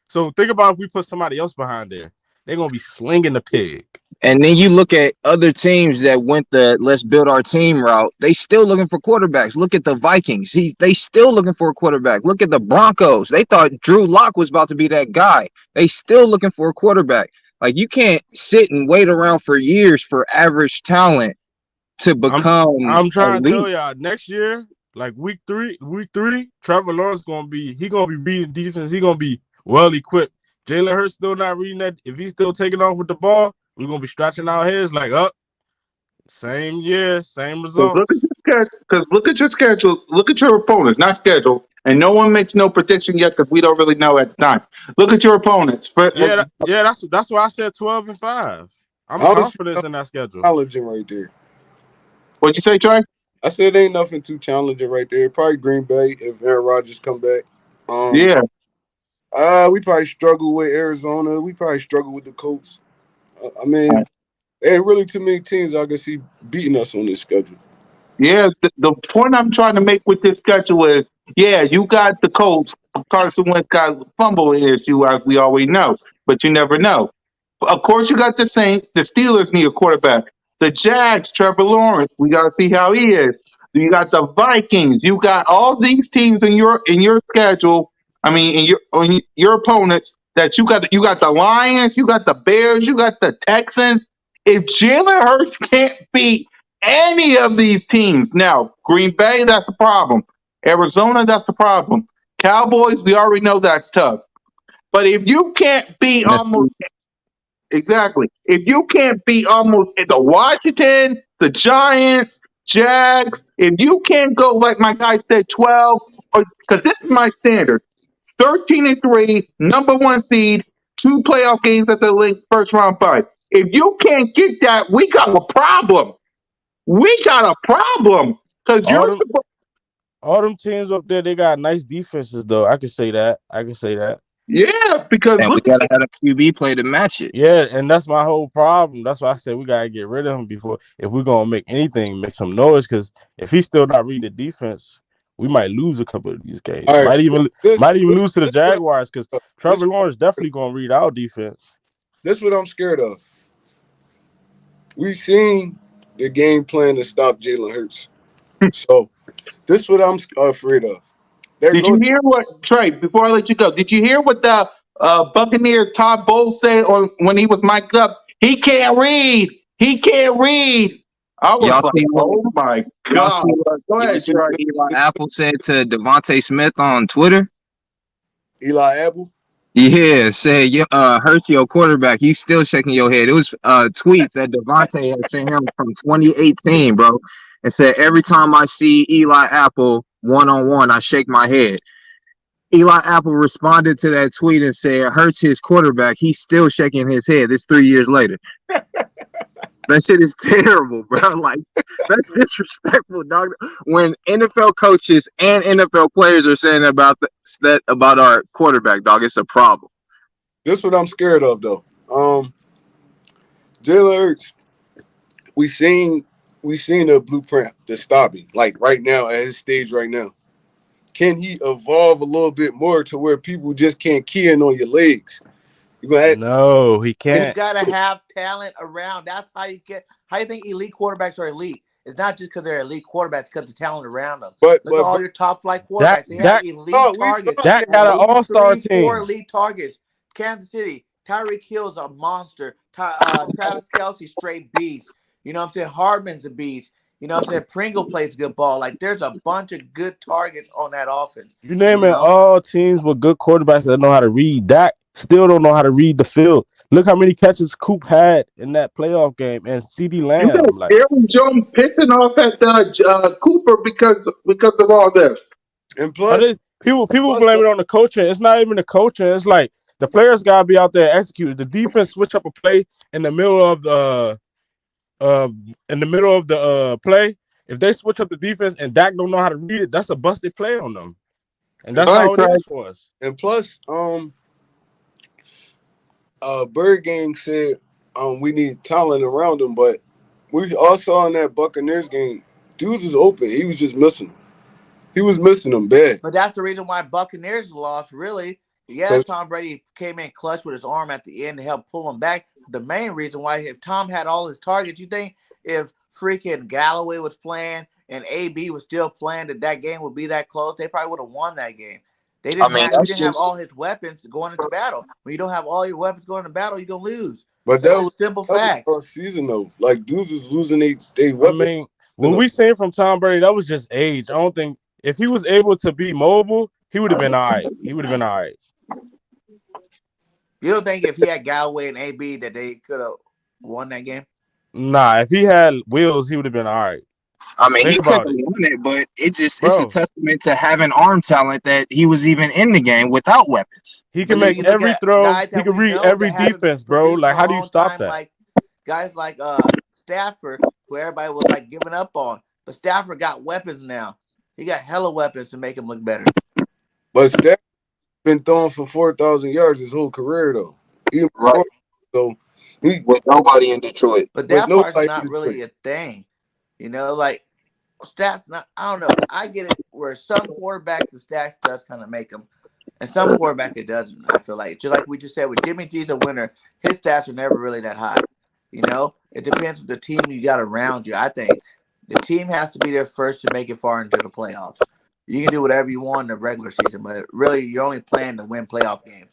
So think about if we put somebody else behind there, they're gonna be slinging the pig. And then you look at other teams that went the let's build our team route. They still looking for quarterbacks. Look at the Vikings. They still looking for a quarterback. Look at the Broncos. They thought Drew Lock was about to be that guy. They still looking for a quarterback. Like you can't sit and wait around for years for average talent to I'm become I'm trying to elite. tell y'all next year, like week three, Trevor Lawrence gonna be reading defense. He gonna be well equipped. Jalen Hurts still not reading that. If he's still taking off with the ball, we're gonna be scratching our heads like, up, same year, same Because look at results. your schedule. Because look at your schedule. Look at your opponents, not schedule. And no one makes no prediction yet because we don't really know at the time. Look at your opponents. That's why I said 12-5. I'm I don't see confident nothing in that schedule. challenging right there. What'd you say, Trey? I said ain't nothing too challenging right there. Probably Green Bay if Aaron Rodgers come back. Um, Yeah, we probably struggle with Arizona. We probably struggle with the Colts. I mean, there ain't really too many teams I can see beating us on this schedule. yeah. The point I'm trying to make with this schedule is, yeah, you got the Colts. Carson Wentz got a fumble issue, as we already know, but you never know. Of course, you got the Saints. The Steelers need a quarterback. The Jags, Trevor Lawrence. We got to see how he is. You got the Vikings. You got all these teams in your schedule. I mean, in your opponents that you got. You got the Lions. You got the Bears. You got the Texans. If Jalen Hurts can't beat any of these teams, now Green Bay, that's a problem. Arizona, that's a problem. Cowboys, we already know that's tough. But if you can't beat And that's almost exactly. If you can't beat almost the Washington, the Giants, Jags, if you can't go like my guy said, 12, or because this is my standard, 13-3, number one seed, two playoff games at the first round bye. If you can't get that, we got a problem. We got a problem because All you're them supposed. all them teams up there, they got nice defenses though. I can say that. Yeah, because and we look at gotta have a QB play to match it. Yeah, and that's my whole problem. That's why I said we gotta get rid of him before if we're gonna make anything make some noise. Because if he's still not reading the defense, we might lose a couple of these games. All right, Might even lose to the this what Jaguars because this Trevor Lawrence definitely gonna read our defense. this what I'm scared of. We seen the game plan to stop Jalen Hurts. So this what I'm afraid of. They're Did you going. hear what Trey? Before I let you go, did you hear what the Buccaneers Todd Bowles said on when he was mic'd up? He can't read. He can't read. I was Y'all like, see what oh my y'all god. see what Go y'all ahead, see Trey. what Eli Apple said to Devontae Smith on Twitter? Eli Apple. Yeah, said Hurts your quarterback. You still shaking your head. It was a tweet that Devontae had sent him from 2018, bro. And said every time I see Eli Apple one on one, I shake my head. Eli Apple responded to that tweet and said, Hurts his quarterback. He's still shaking his head. It's 3 years later. That shit is terrible, bro. Like, that's disrespectful, dog. When NFL coaches and NFL players are saying that about our quarterback, dog, it's a problem. This what I'm scared of though. Jalen Hurts. We seen a blueprint to stop him. Like right now at his stage right now. Can he evolve a little bit more to where people just can't key in on your legs? You gonna have, No, he you can't. gotta have talent around. That's how you get. How you think elite quarterbacks are elite? It's not just because they're elite quarterbacks, because the talent around them. but Look at all your top flight Dak quarterbacks. They have Dak elite we targets. saw Dak that. got an At least all-star 3, 4 team. elite targets. Kansas City, Tyreek Hill's a monster. Travis Kelsey, straight beast. You know what I'm saying? Hardman's a beast. You know what I'm saying? Pringle plays good ball. Like, there's a bunch of good targets on that offense. You You naming know? all teams with good quarterbacks that know how to read. Dak still don't know how to read the field. Look how many catches Coop had in that playoff game, and CD You got Lamb. Like, Aaron Jones pissing off at Cooper because of all this. And but plus, people plus blame it on the coaching. It's not even the coaching. It's like the players gotta be out there executing. The defense switch up a play in the middle of the uh play. If they switch up the defense and Dak don't know how to read it, that's a busted play on them, and and, that's All right, how it Trey. is for us. and plus, Bird Gang said we need talent around him, but we all saw in that Buccaneers game, dudes was open. He was just missing them. He was missing them bad. But that's the reason why Buccaneers lost, really. Yeah, So Tom Brady came in clutch with his arm at the end to help pull him back. The main reason why, if Tom had all his targets, you think if freaking Galloway was playing and AB was still playing, that game would be that close? They probably would have won that game. They I didn't mean, have he that's didn't have just. all his weapons going into battle. When you don't have all your weapons going into battle, you're gonna lose. but That's just simple that was facts. all season though. Like dudes was losing they I weapons. mean, what we seen from Tom Brady, that was just age. I don't think if he was able to be mobile, he would have been all right. He would have been all right. You don't think if he had Galloway and AB that they could have won that game? Nah, if he had wheels, he would have been all right. I mean, he Think could have about it, won it, but it's a bro. testament to having arm talent that he was even in the game without weapons. He But can then make you look every at throw. guys He that can we read know that every haven't defense, bro. produced in Like, a how do you long stop time, that? like guys like Stafford, who everybody was like giving up on. But Stafford got weapons now. He got hella weapons to make him look better. But Stafford been throwing for 4,000 yards his whole career though. Even Right. before, so he With nobody in Detroit. But with that part's nobody in not Detroit. really a thing. You know, like stats not I don't know. I get it where some quarterbacks the stats does kind of make them. And some quarterback it doesn't. I feel like just like we just said with Jimmy G's a winner, his stats are never really that high. You know, it depends on the team you got around you. I think the team has to be there first to make it far into the playoffs. You can do whatever you want in the regular season, but really you're only playing to win playoff games.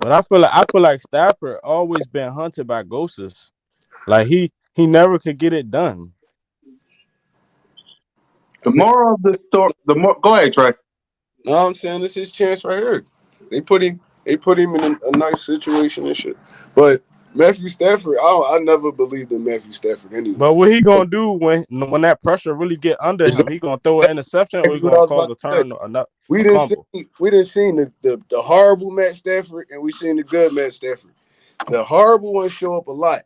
But I feel like Stafford always been hunted by ghosts. Like he never could get it done. I The mean, moral of the story. Go ahead, Trey. no, I'm saying this is his chance right here. They put him in a nice situation and shit. But Matthew Stafford, I never believed in Matthew Stafford anyway. But what he gonna do when that pressure really get under him? He gonna throw an interception or he Exactly what I gonna was cause about a to say. turn or not We a didn't fumble? see the horrible Matt Stafford, and we seen the good Matt Stafford. The horrible ones show up a lot.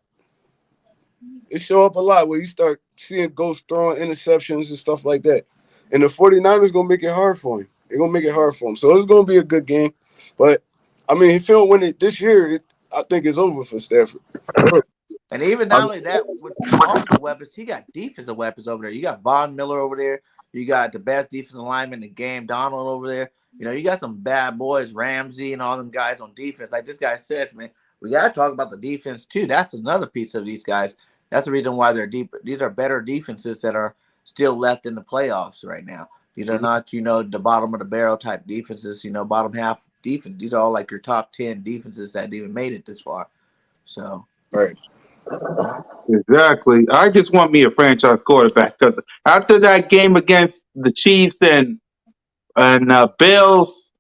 It show up a lot where you start seeing ghosts throwing interceptions and stuff like that. And the 49ers going to make it hard for him. They're going to make it hard for him. So it's going to be a good game. But, I mean, if he don't win it this year, I think it's over for Stafford. And even not only that, with offensive weapons, he got defensive weapons over there. You got Von Miller over there. You got the best defensive lineman in the game, Donald over there. You know, you got some bad boys, Ramsey and all them guys on defense. Like this guy says, man, we got to talk about the defense too. That's another piece of these guys. That's the reason why they're deep. These are better defenses that are still left in the playoffs right now. These are not, the bottom of the barrel type defenses, bottom half defense. These are all like your top 10 defenses that even made it this far. So. Right. Exactly. I just want me a franchise quarterback because after that game against the Chiefs and Bills,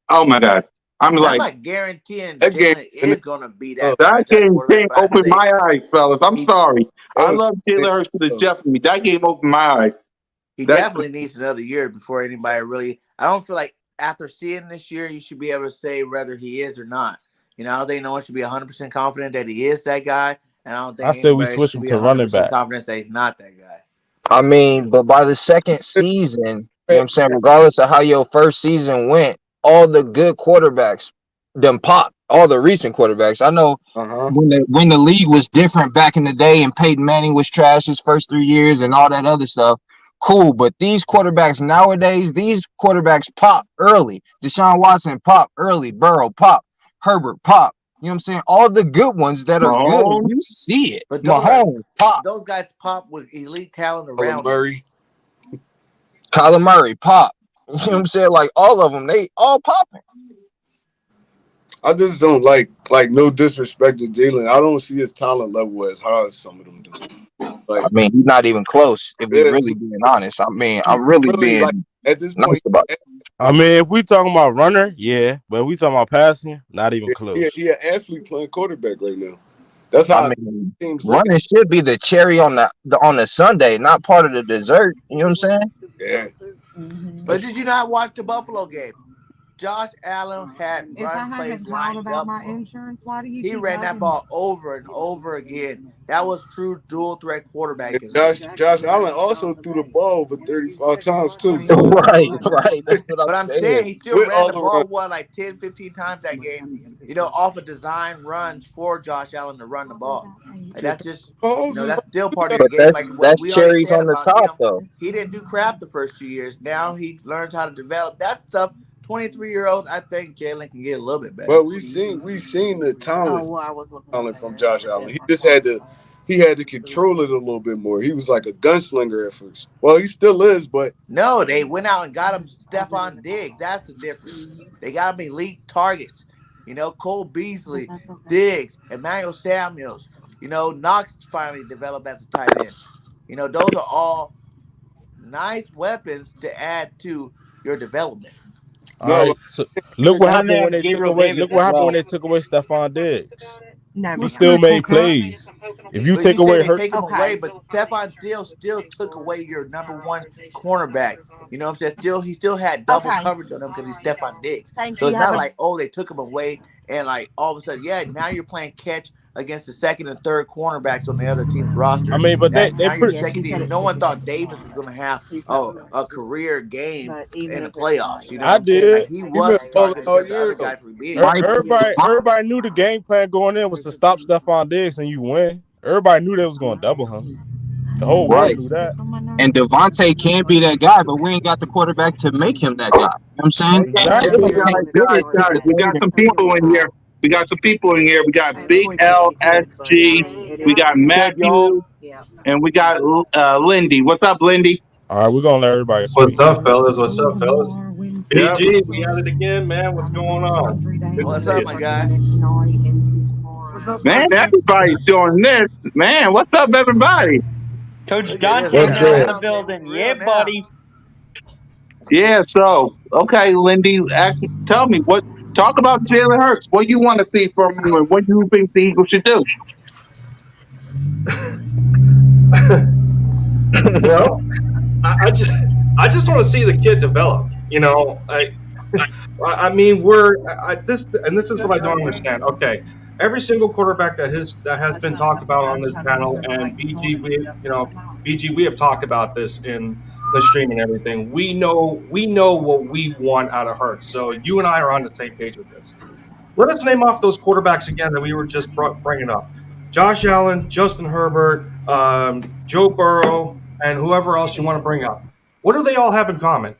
oh my God, I'm I'm like not guaranteeing That game, Jalen is going to be that that franchise game quarterback, came but I open say my eyes, fellas. I'm he sorry. that I was love Jalen Hurts to the death of me. That game opened my eyes. he That definitely needs another year before anybody really. I don't feel like after seeing this year, you should be able to say whether he is or not. I don't think no one should be 100% confident that he is that guy, and I don't I think said we anybody switch should him be to running 100% back. confident that he's not that guy. I mean, but by the second season, you know what I'm saying, regardless of how your first season went, all the good quarterbacks them pop, all the recent quarterbacks. I know uh-huh. when the league was different back in the day and Peyton Manning was trash his first 3 years and all that other stuff. Cool, but these quarterbacks nowadays, these quarterbacks pop early. Deshaun Watson pop early, Burrow pop, Herbert pop. You know what I'm saying? All the good ones that are good, Mahomes, you see it. But Mahomes pop, those guys pop with elite talent Kyler around them. Murray. Kyler Murray pop. You know what I'm saying? Like all of them, they all popping. I just don't like no disrespect to Jalen. I don't see his talent level as high as some of them do. I Like, mean, he's not even close. If we yeah, really being honest, I mean, he I'm really really like being at this nice point, about it. I mean, if we talking about runner, yeah, but if we talking about passing, not even close. He an athlete playing quarterback right now. That's I how mean, teams look at running should be the cherry on the Sunday, not part of the dessert. You know what I'm saying? it. But did you not watch the Buffalo game? Josh Allen had run plays lined up for him. He ran that ball over and over again. That was true dual threat And quarterbacking. Josh Allen also threw the ball over 35 times too. So Right, right. That's what I'm But I'm saying saying. he still with ran all the the run, ball, like 10, 15 times that game, off of design runs for Josh Allen to run the ball. Like that's just, balls is that's still part of the But game. Like what that's we already cherries said on the about top, him, though. he didn't do crap the first 2 years. Now he learns how to develop that stuff. 23-year-old, I think Jalen can get a little bit better. but we seen the talent from Josh Allen. He just had to control it a little bit more. He was like a gunslinger at first. Well, he still is, but No, they went out and got him Stephon Diggs. That's the difference. They got him elite targets. Cole Beasley, Diggs, Emmanuel Samuels. Knox finally developed as a tight end. Those are all nice weapons to add to your development. All no, right. So look what And they happened when have they took Gabriel away. Davis Look as what happened when well. they took away Stephon Diggs. He still made plays. If you But you take say away they Hurts, take him away, but Stephon Diggs still took away your number one cornerback. You know what I'm saying? He still had double coverage on him because he's Stephon Diggs. So it's not like, oh, they took him away and like all of a sudden, yeah, now you're playing catch against the second and third cornerbacks on the other team's I roster. mean, but That they now your pretty. second team. No one thought Davis was gonna have a career game in the playoffs. You know what I I'm saying? Like did. he he been was the balling target all because the year other though. guys were beating him. Everybody knew the game plan going in was to stop Stephon Diggs and you win. Everybody knew they was going to double him. The whole world Right. knew that. And Devontae can be that guy, but we ain't got the quarterback to make him that guy. You know what I'm saying? Hey, Exactly. guys, Jalen did guys, it to guys, the we got point. some people in here. We got some people in here. We got Big LSG. We got What's up, y'all? Matthew, and we got Lindy. What's up, Lindy? All right, we're going to let everybody What's speak. up, fellas? What's up, fellas? Yep. BG, we at it again, man. What's going on? Good to What's see up, you. my guy? Man, everybody's doing this. Man, what's up, everybody? Coach Look at this. We What's Dante got a now in good? the round table building. for Yeah, real now. buddy. Yeah, so, okay, Lindy, actually, tell me, talk about Jalen Hurts. What you want to see from him and what you think the Eagles should do? Well, I just want to see the kid develop. You know, I mean, this is what I don't understand. Okay, every single quarterback that has been talked about on this panel, and BG, we have talked about this in the stream and everything. We know what we want out of Hurts. So you and I are on the same page with this. Let us name off those quarterbacks again that we were just bringing up: Josh Allen, Justin Herbert, Joe Burrow, and whoever else you want to bring up. What do they all have in common?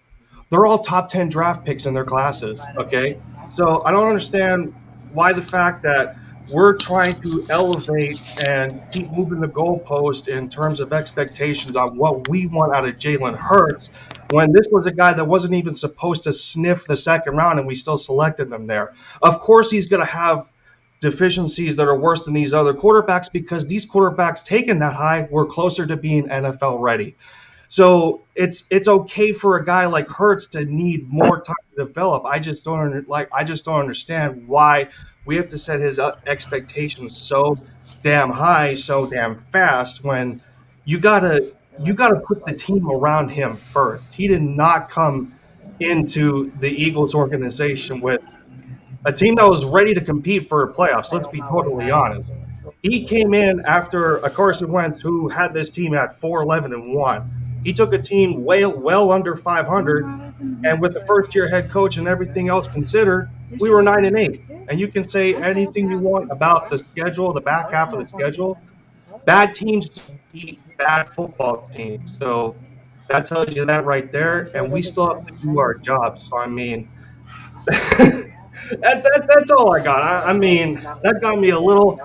They're all top 10 draft picks in their classes, okay? So I don't understand why the fact that we're trying to elevate and keep moving the goalpost in terms of expectations on what we want out of Jalen Hurts when this was a guy that wasn't even supposed to sniff the second round and we still selected him there. Of course he's going to have deficiencies that are worse than these other quarterbacks because these quarterbacks taken that high were closer to being NFL ready. So it's okay for a guy like Hurts to need more time to develop. I just don't understand why we have to set his expectations so damn high, so damn fast when you gotta put the team around him first. He did not come into the Eagles organization with a team that was ready to compete for playoffs. Let's be totally honest. He came in after a Carson Wentz who had this team at 4-11-1. He took a team well under 500, and with the first-year head coach and everything else considered, we were 9-8. And you can say anything you want about the schedule, the back half of the schedule. Bad teams beat bad football teams. So that tells you that right there. And we still have to do our job. So I mean, that's all I got. I mean, that got me a little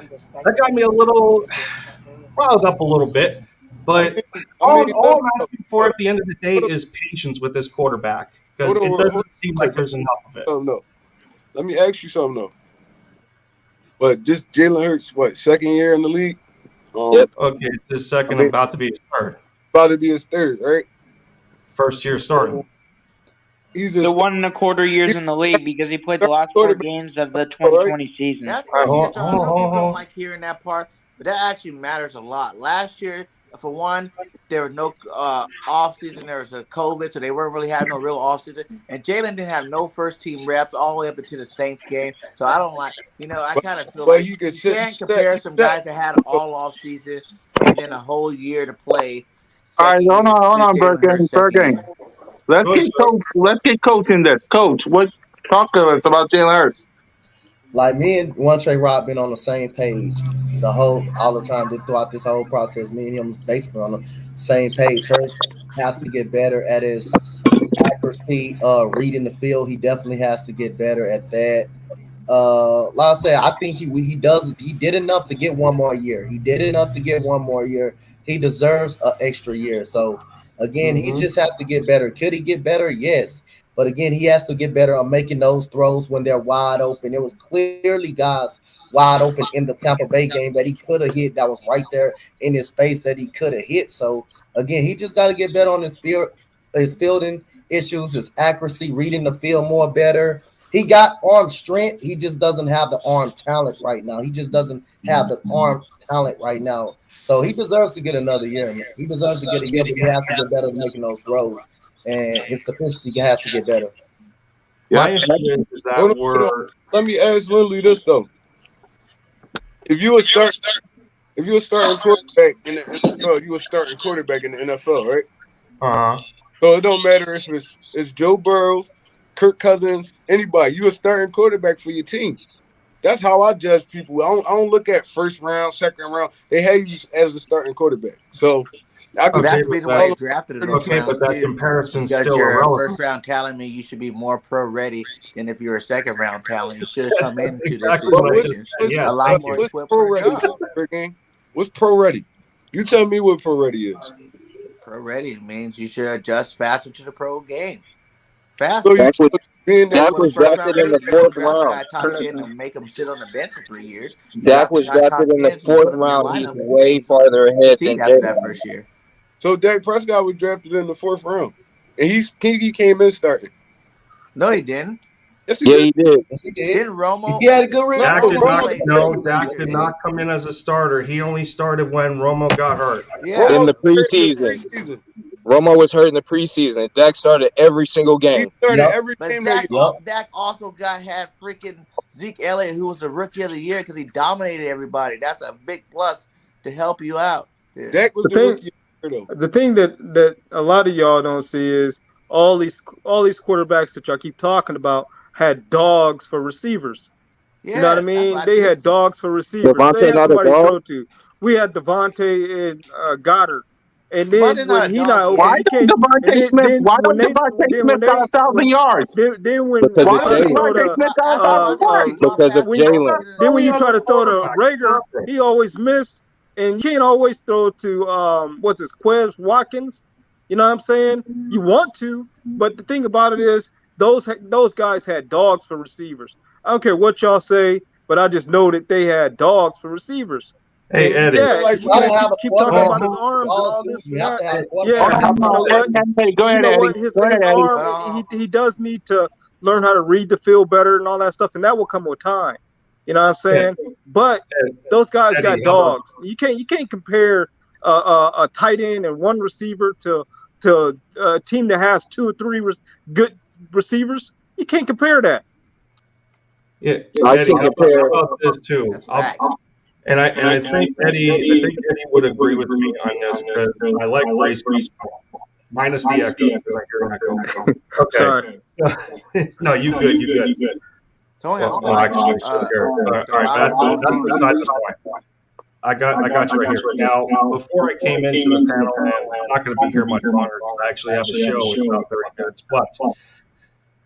riled up a little bit. I But mean, look, all I'm asking for hold at the end of the day on, is patience with this quarterback hold because on, it hold on, doesn't seem quick. like there's enough of it. No. Let me ask you something though. But this Jalen Hurts, what, second year in the league? Yep. Okay, it's his second, I mean, about to be his third. about to be his third, right? First year So starting. He's the a 1.25 years in the league because he played the last 4 quarterback, games of the right? 2020 season. That All right, first year, hold so on, I hold know on, people hold don't on. like hearing that part, but that actually matters a lot. Last year, for one, there was no off season. There was a COVID, so they weren't really having no real off season. And Jalen didn't have no first team reps all the way up into the Saints game. So I don't like, I But kind of feel but like he could you sit. can't compare some Set. guys that had all off season and then a whole year to play All right, second year hold to on, Jalen Hurts second Birkin. year. Let's Go ahead, get Joe. coach. Let's get coach in this. Coach, what talk to us about Jalen Hurts? Like me and One Trey Rock been on the same page all the time throughout this whole process. Me and him was basically on the same page. Hurts has to get better at his accuracy, reading the field. He definitely has to get better at that. Like I said, I think he did enough to get one more year. He did enough to get one more year. He deserves an extra year. So again, he just has to get better. Could he get better? Yes. But again, he has to get better on making those throws when they're wide open. It was clearly guys wide open in the Tampa Bay game that he could have hit, that was right there in his face that he could have hit. So again, he just got to get better on his fielding issues, his accuracy, reading the field more better. He got arm strength. He just doesn't have the arm talent right now. He just doesn't have the arm talent right now. So he deserves to get another year. He deserves to get a year, but he has to get better at making those throws. And his efficiency has to get better. My Yep. issue is that Hold on. we're Let me ask Lindley this though: If you were starting quarterback in the NFL, you were starting quarterback in the NFL, right? So it don't matter if it's Joe Burrow, Kirk Cousins, anybody. You a starting quarterback for your team. That's how I judge people. I don't look at first round, second round. They have you as a starting quarterback. So I Well, could okay, that's pick the but reason why that they all drafted in those 32. okay, but rounds that too, comparison's because still you're a irrelevant. first round talent, mean you should be more pro ready than if you're a second round talent. You should have come That's into this exactly what I just situation said. Yes, a lot thank more you. What's equipped pro for the ready? job. What's pro ready? You tell me what pro ready is. Pro ready means you should adjust faster to the pro game. So Faster. you being That's that Dak what a was first drafted round in the pick. You don't fourth draft a round. guy top 10 and make him sit on the bench for 3 years. You Dak draft a was guy drafted top in the 10, so you fourth put him in your round. He's lineup and way may farther ahead succeed than after that Jalen. first year. so Dak Prescott was drafted in the fourth round, and he came in starting. No, he didn't. Yes, he Yeah, did. he did. Yes, he did. Didn't Romo? He had a good No, Dak did Romo not. Romo played No, perfect Dak last year, did didn't not he? come in as a starter. He only started when Romo got hurt. Yeah. In Romo the got hurt in the preseason. preseason. Romo was hurt in the preseason. Dak started every single He game. started Yep. every But game that year. Dak also had freaking Zeke Elliott, who was the rookie of the year because he dominated everybody. That's a big plus to help you out. There. Dak was The the thing, rookie of the year, though. the thing that a lot of y'all don't see is all these quarterbacks that y'all keep talking about had dogs for receivers. You know what I Yeah, that's what mean? I They did had see. dogs for receivers. They Devontae had not a somebody to dog. throw to. We had Devontae and Goddard, and then Devontae's not when a he not dog open, Why yet. you can't. don't And Devontae then Smith? then Why when don't they Devontae then when Smith got they 1,000 yards? then when Because Why of you try don't to Jalen. throw Devontae to Smith got Ask 1,000 Devontae how yards? many drop Because of passes he when broke Jalen. in the then when you Throwing try other to throw to quarterbacks. Rager, Nothing. he always miss, and you can't always throw to what's his Quez Watkins. You know what I'm saying? You want to, but the thing about it is those guys had dogs for receivers. I don't care what y'all say, but I just know that they had dogs for receivers. Hey, And Eddie. yeah, Like You we gotta can't have a keep talking quarterback Hold, about to his hold, do arms and all all too. this You and have that. to have a Yeah, quarterback. Hold but on, you know what? hey, go You ahead, know Eddie. what? His Go ahead, his Eddie. arm, he does need to learn how to read the field better and all that stuff, and that will come with time. You know what I'm Ed, saying? But those guys Eddie, got how about dogs. You can't compare a tight end and one receiver to a team that has two or three good receivers. You can't compare that. yeah, I Eddie? can How compare. about this too? That's fact. And I think Eddie would agree with me on this because I like Ray's minus the echo because I hear an echo. Sorry. Okay. No, you good. You good. It's only on Well, mine. actually, here. All The right, Wild Zone that's TV. beside the point. I got you right here. Now, before I came into the panel, and I'm not going to be here much longer because I actually have a show in about 30 minutes. But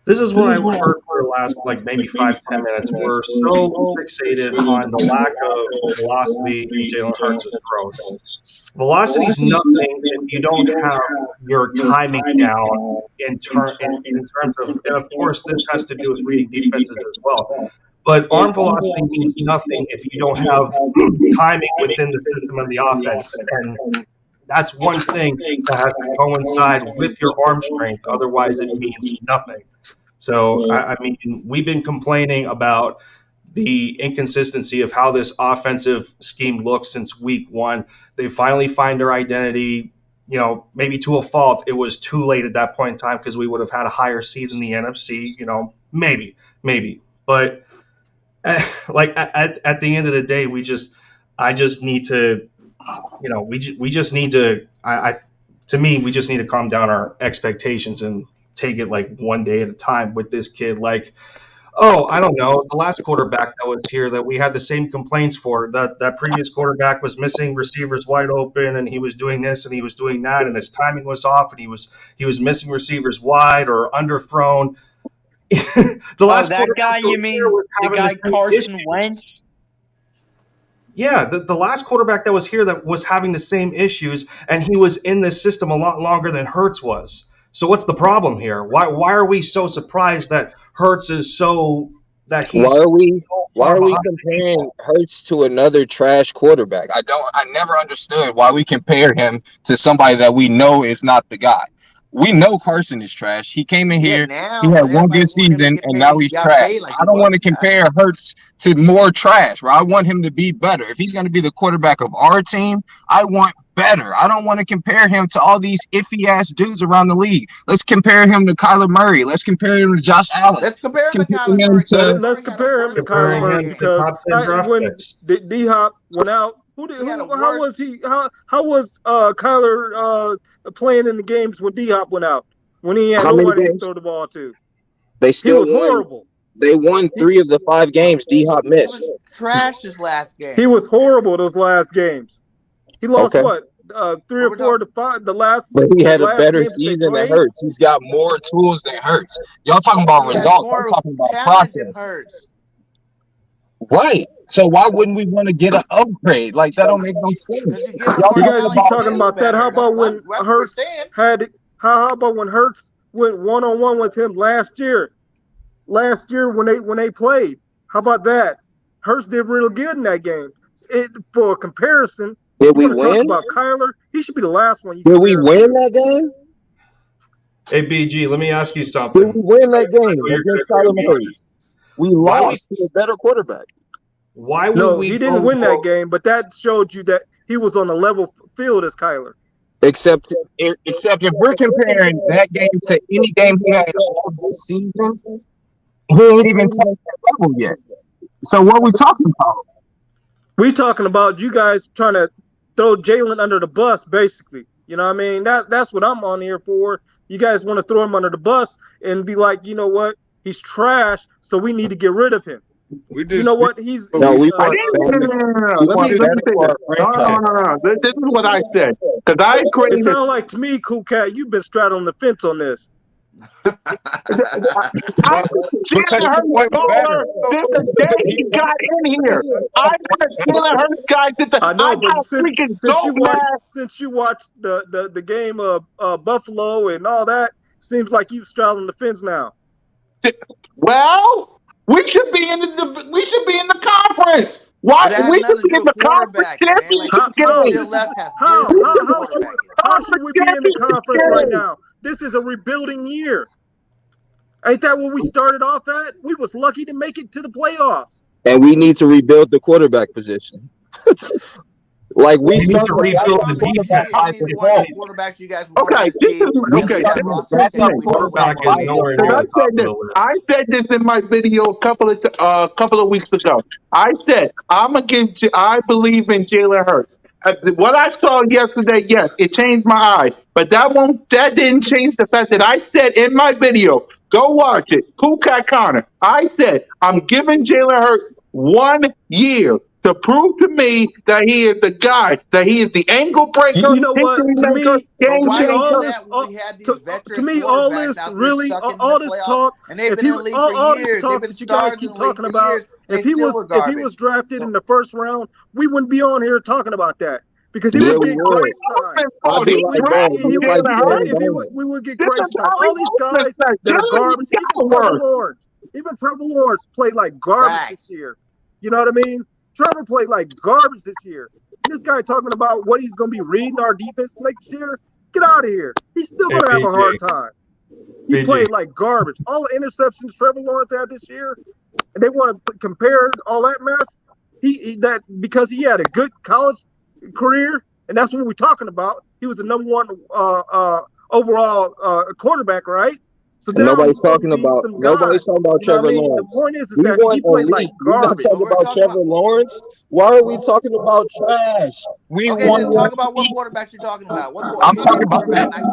this is what I've heard for the last like maybe 5-10 minutes. We're so fixated on the lack of velocity in Jalen Hurts' throws. Velocity is nothing if you don't have your timing down in terms of, and of course this has to do with reading defenses as well. But arm velocity means nothing if you don't have timing within the system of the offense. And that's one thing that has to coincide with your arm strength. Otherwise, it means nothing. So, I mean, we've been complaining about the inconsistency of how this offensive scheme looks since week one. They finally find their identity. You know, maybe to a fault, it was too late at that point in time because we would have had a higher seed in the NFC. You know, maybe. But like at the end of the day, I just need to, you know, we just need to. To me, we just need to calm down our expectations and take it like one day at a time with this kid. Like, oh, I don't know. The last quarterback that was here that we had the same complaints for, that previous quarterback was missing receivers wide open and he was doing this and he was doing that and his timing was off and he was missing receivers wide or underthrown. The last that guy, you mean the guy Carson Wentz? Yeah, the last quarterback that was here that was having the same issues, and he was in this system a lot longer than Hurts was. So what's the problem here? Why are we so surprised that Hurts is so that he's why are we comparing Hurts to another trash quarterback? I never understood why we compare him to somebody that we know is not the guy. We know Carson is trash. He came in here, he had one good season, and now he's trash. I don't want to compare Hurts to more trash, right? I want him to be better. If he's going to be the quarterback of our team, I want better. I don't want to compare him to all these iffy-ass dudes around the league. Let's compare him to Kyler Murray. Let's compare him to Josh Allen. Let's compare him to Kyler Murray. Let's compare him to Kyler Murray because when D-Hop went out, how was Kyler playing in the games when D-Hop went out? When he had nobody to throw the ball to? He was horrible. They won 3 of the 5 games D-Hop missed. He was trash his last game. He was horrible those last games. He lost 3 or 4 to 5 the last. But he had a better season than Hurts. He's got more tools than Hurts. Y'all talking about results. I'm talking about process. Right. So why wouldn't we want to get an upgrade? Like that don't make no sense. You guys keep talking about that. How about when Hurts how about when Hurts went one-on-one with him last year? Last year when they played. How about that? Hurts did real good in that game. For a comparison, did we win? Talk about Kyler, he should be the last one. Did we win that game? Hey BG, let me ask you something. Did we win that game against Kyler Murray? We lost to a better quarterback. Why would we? He didn't win that game, but that showed you that he was on a level field as Kyler. Except if we're comparing that game to any game he had all this season, he ain't even touched that level yet. So what are we talking about? We talking about you guys trying to throw Jalen under the bus, basically. You know what I mean? That's what I'm on here for. You guys want to throw him under the bus and be like, you know what? He's trash, so we need to get rid of him. You know what? He's No. Let me say this. No. This is what I said. Because I agree. It sounds like to me, Cool Cat, you've been straddling the fence on this. Jalen Hurts since the day he got in here. I want Jalen Hurts guys I know, but since you watched the game of Buffalo and all that, seems like you straddling the fence now. Well, we should be in the conference. Why we should be in the conference championship game? How should we be in the conference right now? This is a rebuilding year. Ain't that what we started off at? We was lucky to make it to the playoffs. And we need to rebuild the quarterback position. Like we need to rebuild the defense. Quarterbacks you guys I said this in my video a couple of weeks ago. I said I believe in Jalen Hurts. What I saw yesterday, yes, it changed my eye, but that didn't change the fact that I said in my video, go watch it, Cool Cat Connor. I said I'm giving Jalen Hurts 1 year to prove to me that he is the guy, that he is the ankle breaker. You know what? To me, all this really, all this talk, and they've been in the league for years. That you guys keep talking about, if he was drafted in the first round, we wouldn't be on here talking about that. Because he would get great time. We would get great time. All these guys that are garbage, even Trevor Lawrence played like garbage this year. You know what I mean? Trevor played like garbage this year. This guy talking about what he's going to be reading our defense next year. Get out of here. He's still Hey, going to have a hard PG. time. He PG. played like garbage. All the interceptions Trevor Lawrence had this year, and they want to compare all that mess. That because he had a good college career, and that's what we're talking about. He was the number one overall quarterback, right? So now Nobody's talking about Trevor Lawrence. The point is We that want he played like elite. We're not garbage. talking about Trevor Lawrence. Why are we talking about trash? We Okay, want then talk about what quarterbacks you're talking about. I'm talking about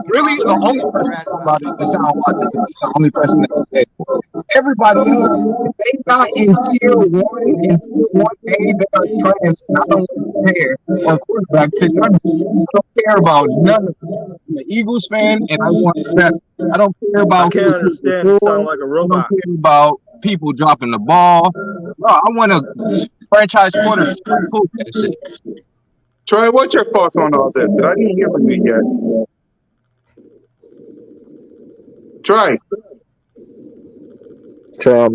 really the only person I'm talking about is Deshaun Watson. He's the only person that's available. Everybody else, they not in tier 1 and tier 1A. They are trash. I don't compare on quarterback to none of them. I don't care about none of them. I'm an Eagles fan, and I want that. I don't care about. I can't understand. You sound like a robot. I don't care about people dropping the ball. No, I want a franchise quarterback. That's it. Trey, what's your thoughts on all this? I didn't hear from you yet. Trey. Trey.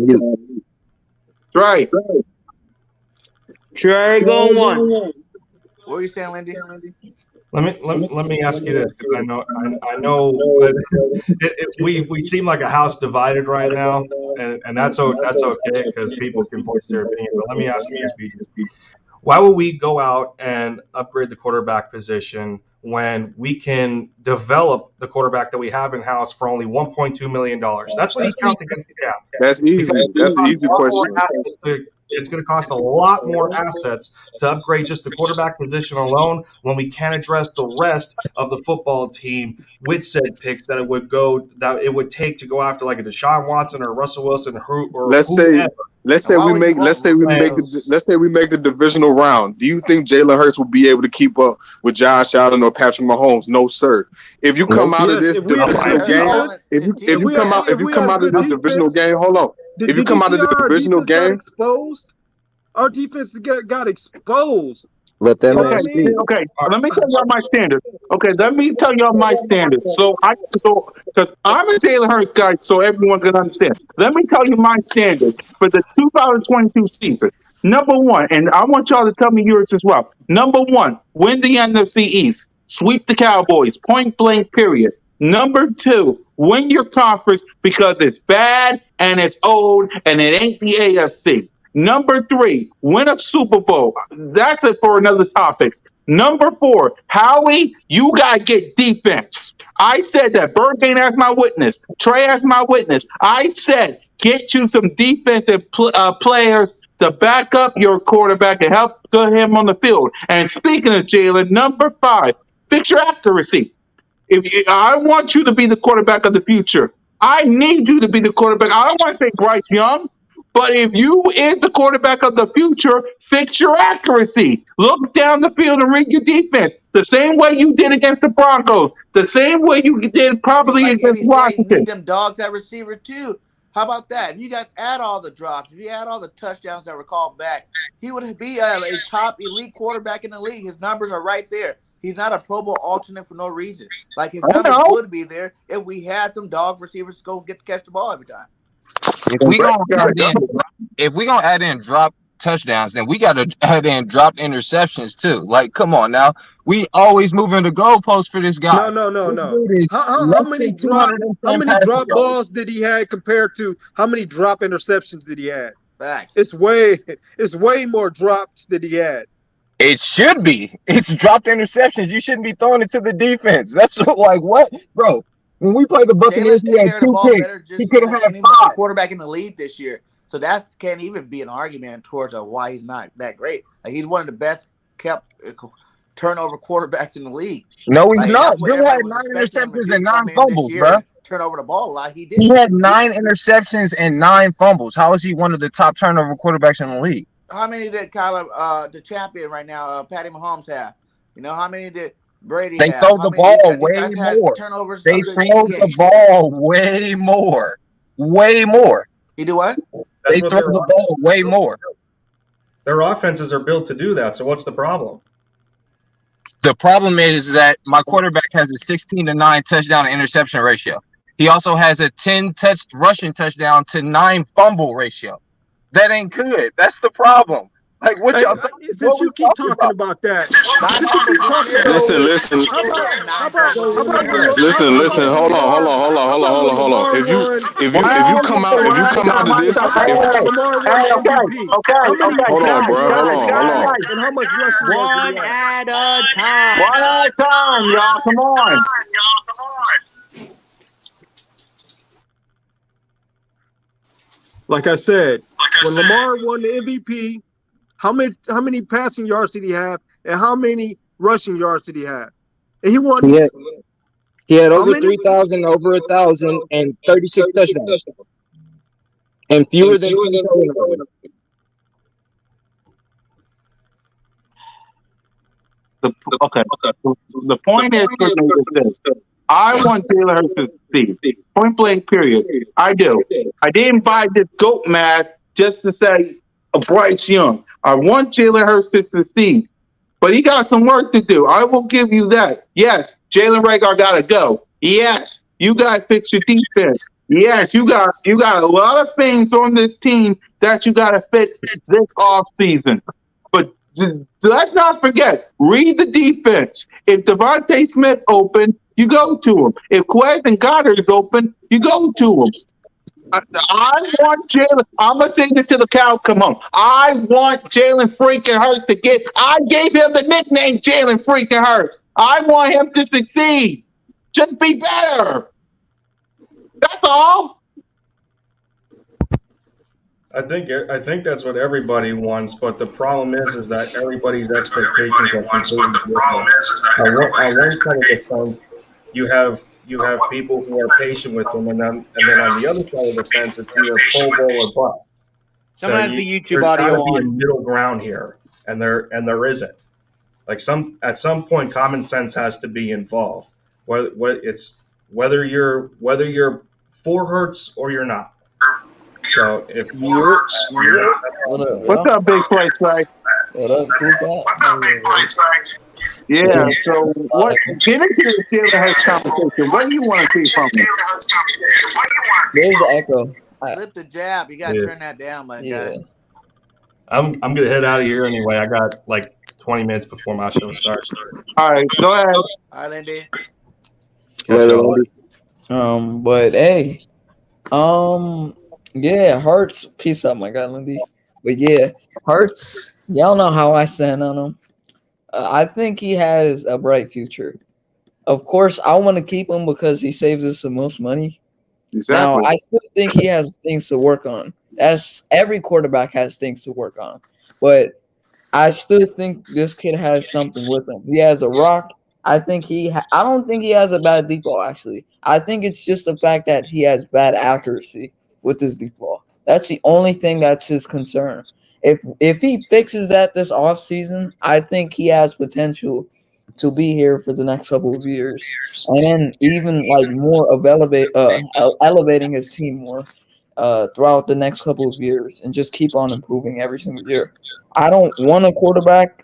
Trey, go one. What were you saying, Lindy? Let me ask you this, because I know we seem like a house divided right now, and that's okay because people can voice their opinion. But let me ask you this, BJ. Why would we go out and upgrade the quarterback position when we can develop the quarterback that we have in house for only $1.2 million? That's what he counts against the cap. That's easy. That's an easy question. It's going to cost a lot more assets to upgrade just the quarterback position alone when we can't address the rest of the football team with said picks that it would take to go after like a Deshaun Watson or Russell Wilson or let's whoever. say we make the divisional round. Do you think Jalen Hurts will be able to keep up with Josh Allen or Patrick Mahomes? No, sir. If you come out of this divisional game, if you come out of this divisional game, hold on. If you come out of the divisional game, exposed. Our defense got exposed. Let them okay. Let me tell y'all my standards. Okay, let me tell y'all my standards. So because I'm a Jalen Hurts guy, so everyone's gonna understand. Let me tell you my standards for the 2022 season. Number one, and I want y'all to tell me yours as well. Number one, win the NFC East, sweep the Cowboys, point blank, period. Number two, win your conference because it's bad and it's old and it ain't the AFC. Number three, win a Super Bowl. That's it for another topic. Number four, Howie, you got to get defense. I said that. Burgane as my witness. Trey as my witness. I said get you some defensive players to back up your quarterback and help put him on the field. And speaking of Jalen, number five, fix your accuracy. I want you to be the quarterback of the future. I need you to be the quarterback. I don't want to say Bryce Young, but if you is the quarterback of the future, fix your accuracy. Look down the field and read your defense. The same way you did against the Broncos. The same way you did probably against Washington. You need them dogs at receiver too. How about that? If you add all the drops, if you add all the touchdowns that were called back, he would be a top elite quarterback in the league. His numbers are right there. He's not a Pro Bowl alternate for no reason. Like his numbers would be there if we had some dog receivers to go catch the ball every time. If we gonna add in drop touchdowns, then we gotta add in dropped interceptions too. Like, come on now. We always moving the goalposts for this guy. No. How many drop balls did he have compared to how many drop interceptions did he have? Facts. It's way more drops than he had. It should be. It's dropped interceptions. You shouldn't be throwing it to the defense. That's like what, bro? When we played the Buccaneers, he had 2 picks. He could have had 5. Quarterback in the league this year, so that can't even be an argument towards why he's not that great. Like, he's one of the best kept turnover quarterbacks in the league. No, he's not. Bill had 9 interceptions and 9 fumbles, bro. Turn over the ball a lot. He did. He had 9 interceptions and 9 fumbles. How is he one of the top turnover quarterbacks in the league? How many did the champion right now, Patty Mahomes have? You know, how many did Brady have? They throw the ball way more. Turnovers. They throw the ball way more. Way more. You do what? They throw the ball way more. Their offenses are built to do that. So what's the problem? The problem is that my quarterback has a 16-9 touchdown to interception ratio. He also has a 10 rushing touchdown to 9 fumble ratio. That ain't good. That's the problem. Like what Hey, y'all since you keep talking about that, since you keep talking about Listen, that, listen, how about Hold when on, hold on, Lamar, hold on, how hold on, about hold when on, hold on. Lamar won If you come out, of this, how about when Lamar won the MVP? How many hold on, passing bro, hold yards did on, he hold have, on. and how much rushing yards did he One have? at a time. One at a time, y'all. Come on. Like I said, when Lamar won the MVP, how many passing yards did he have, and how many rushing yards did he have? And he won He had how over many? 3,000, over 1,000, and 36 touchdowns, and fewer than 20 turnovers. Okay. The point is for me is this. I want Jalen Hurts to succeed. Point blank, period. I do. I didn't buy this goat mask just to say a Bryce Young. I want Jalen Hurts to succeed. But he got some work to do. I will give you that. Yes, Jalen Rager got to go. Yes, you got to fix your defense. Yes, you got a lot of things on this team that you got to fix this off season. But let's not forget, read the defense. If Devontae Smith open, you go to him. If Quez and Goddard is open, you go to him. I want Jalen. I'm gonna sing it to the cow come home. I want Jalen freaking Hurts to get. I gave him the nickname Jalen freaking Hurts. I want him to succeed. Just be better. That's all. I think that's what everybody wants, but the problem is that everybody's expectations are completely different. On one side of the fence, you have people who are patient with him, and then on the other side of the fence, it's either Pro Bowl or bust. So Someone has the YouTube there's got audio to be a on. middle ground here, and there isn't. Like at some point, common sense has to be involved. Whether you're for Hurts or you're not. So if What up, What's y'all? up, big play Slay? What up? Who's that? Yeah. So what? Get into the Jalen Hurts conversation. What do you want to see from him? There's the echo. Flip the jab. You gotta Yeah. turn that down, my Yeah. guy. I'm gonna head out of here anyway. I got like 20 minutes before my show starts. All right, go ahead. All right, Lindy. Catch y'all. But hey, yeah, Hurts. Peace out, my guy, Lindy. But yeah, Hurts. Y'all know how I stand on him. I think he has a bright future. Of course, I want to keep him because he saves us the most money. Now, Exactly. I still think he has things to work on. As every quarterback has things to work on, but I still think this kid has something with him. He has a rock. I think I don't think he has a bad deep ball. Actually, I think it's just the fact that he has bad accuracy with his deep ball. That's the only thing that's his concern. If he fixes that this offseason, I think he has potential to be here for the next couple of years, and then even like more of elevating his team more throughout the next couple of years, and just keep on improving every single year. I don't want a quarterback.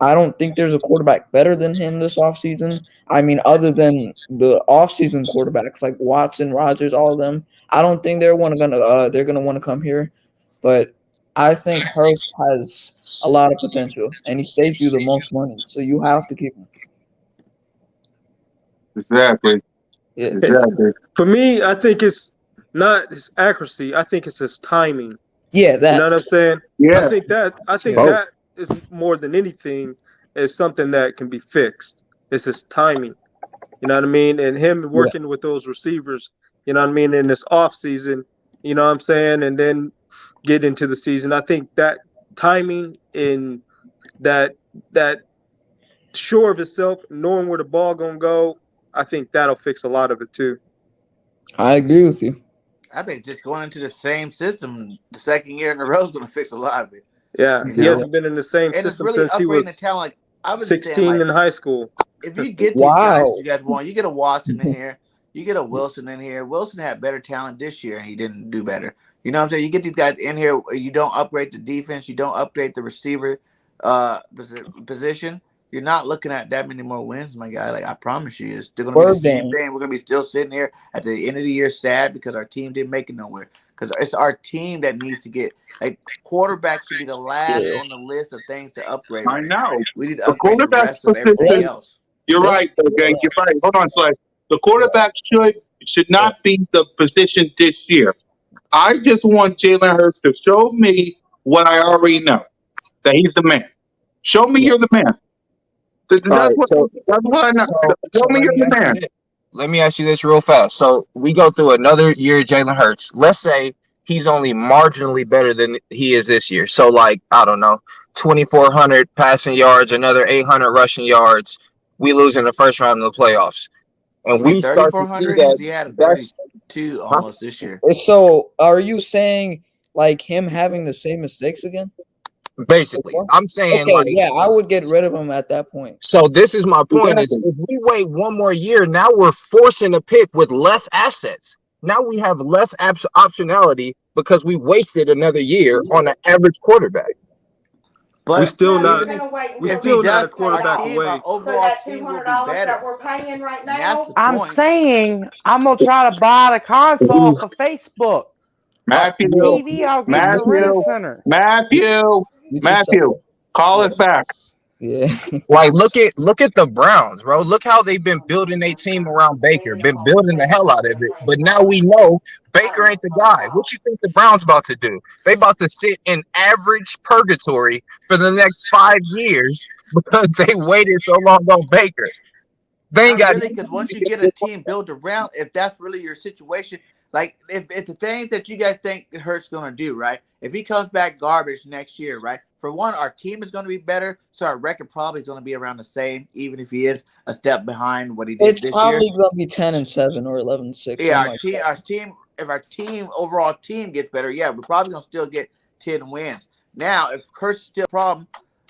I don't think there's a quarterback better than him this offseason. I mean, other than the offseason quarterbacks like Watson, Rodgers, all of them, I don't think they're gonna want to come here. But I think Hurts has a lot of potential, and he saves you the most money, so you have to keep him. Exactly. Yeah. Exactly. For me, I think it's not his accuracy. I think it's his timing. Yeah, You that. know what I'm saying? Yeah. I think Both. that is more than anything is something that can be fixed. It's his timing. You know what I mean? And him Yeah. working with those receivers, you know what I mean, in this off season, you know what I'm saying, and then get into the season. I think that timing in that sure of itself, knowing where the ball gonna go, I think that'll fix a lot of it too. I agree with you. I think just going into the same system the second year in a row is going to fix a lot of it. Yeah, You he know? hasn't been in the same And it's system really since he upgrading the was talent. Like I've been saying, 16 in high school. if you get these guys Wow. you guys want, you get a Watson in here, you get a Wilson in here. Wilson had better talent this year and he didn't do better. You know what I'm saying? You get these guys in here, you don't upgrade the defense, you don't upgrade the receiver position. You're not looking at that many more wins, my guy. Like I promise you, it's still gonna be the same thing. We're gonna be still sitting here at the end of the year sad because our team didn't make it nowhere. because it's our team that needs to get like quarterback should be the last on the list of things to upgrade. I know. We need to The upgrade the quarterback rest of everything position. else. You're right, okay. You're right. Hold on, Slay. The quarterback should not be the position this year. I just want Jalen Hurts to show me what I already know, that he's the man. Show me you're the man. That's All right, what I know. so Show me you're the man. let me ask you this real fast. So we go through another year of Jalen Hurts. Let's say he's only marginally better than he is this year. So like, I don't know, 2,400 passing yards, another 800 rushing yards. We lose in the first round of the playoffs. And we start to see 3,400 because that he had a that's 32 almost this year. So are you saying like him having the same mistakes again? basically. I'm saying Okay, like yeah, I would get rid of him at that point. so this is my point is if we wait one more year, now we're forcing a pick with less assets. Now we have less optionality because we wasted another year on an average quarterback. But we still not. even We if still he not does, a quarterback our team, away. our overall team will be better. that we're paying right And that's now. the I'm point. saying I'm gonna try to buy the console off of Facebook. Matthew, TV, I'll get the Rent Center. Matthew, call us back. Yeah. Like look at the Browns, bro. Look how they've been building a team around Baker, been building the hell out of it. But now we know Baker ain't the guy. What you think the Browns about to do? They about to sit in average purgatory for the next 5 years because they waited so long on Baker. They ain't Not got really, because once you get a team built around, if that's really your situation, like if the things that you guys think Hurt's gonna do, right? If he comes back garbage next year, right? For one, our team is gonna be better, so our record probably is gonna be around the same, even if he is a step behind what he did It's this probably year. gonna be 10-7 or 11-6. Yeah, our team, if our team overall team gets better, yeah, we're probably gonna still get 10 wins. Now, if Hurt's still a problem,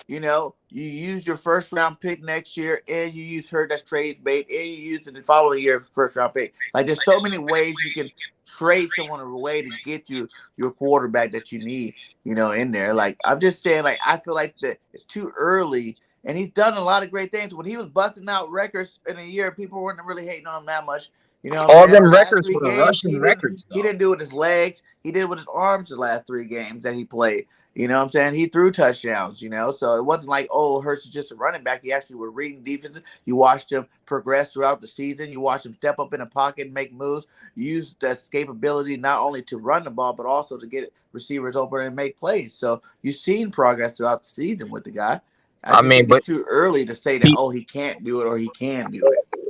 you know, you use your first round pick next year, and you use Hurt as trade bait, and you use it the following year for first round pick. Like, there's so many ways you can trade someone away to get you your quarterback that you need, you know, in there. Like, I'm just saying, like, I feel like that it's too early, and he's done a lot of great things. When he was busting out records in a year, people weren't really hating on him that much. You know what I'm all saying? them The last records 3 were games, rushing records. he didn't do it with his legs. He did it with his arms the last 3 games that he played. You know what I'm saying? He threw touchdowns, you know, so it wasn't like, oh, Hurts is just a running back. He actually was reading defenses. You watched him progress throughout the season. You watched him step up in the pocket and make moves. You used the escapability not only to run the ball, but also to get receivers open and make plays. So you've seen progress throughout the season with the guy. I just think it's too early to say that, he can't do it or he can do it.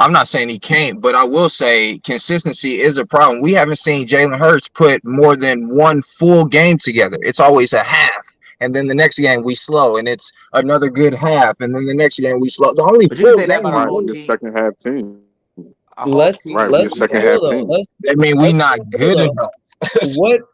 I'm not saying he can't, but I will say consistency is a problem. We haven't seen Jalen Hurts put more than one full game together. It's always a half, and then the next game we slow, and it's another good half, and then the next game we slow. The only but you can say that about our whole team. Second half team. Let's be a second half team. I mean, we not good enough.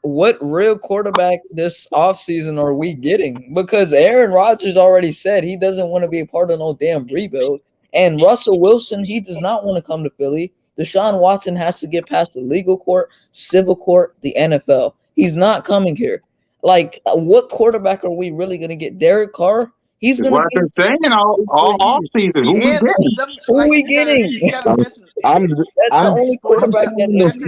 What real quarterback this offseason are we getting? Because Aaron Rodgers already said he doesn't want to be a part of no damn rebuild. And Russell Wilson, he does not want to come to Philly. Deshaun Watson has to get past the legal court, civil court, the NFL. He's not coming here. Like, what quarterback are we really going to get? Derek Carr? He's going to be saying all offseason. Who we getting? Who we getting? That's the only quarterback that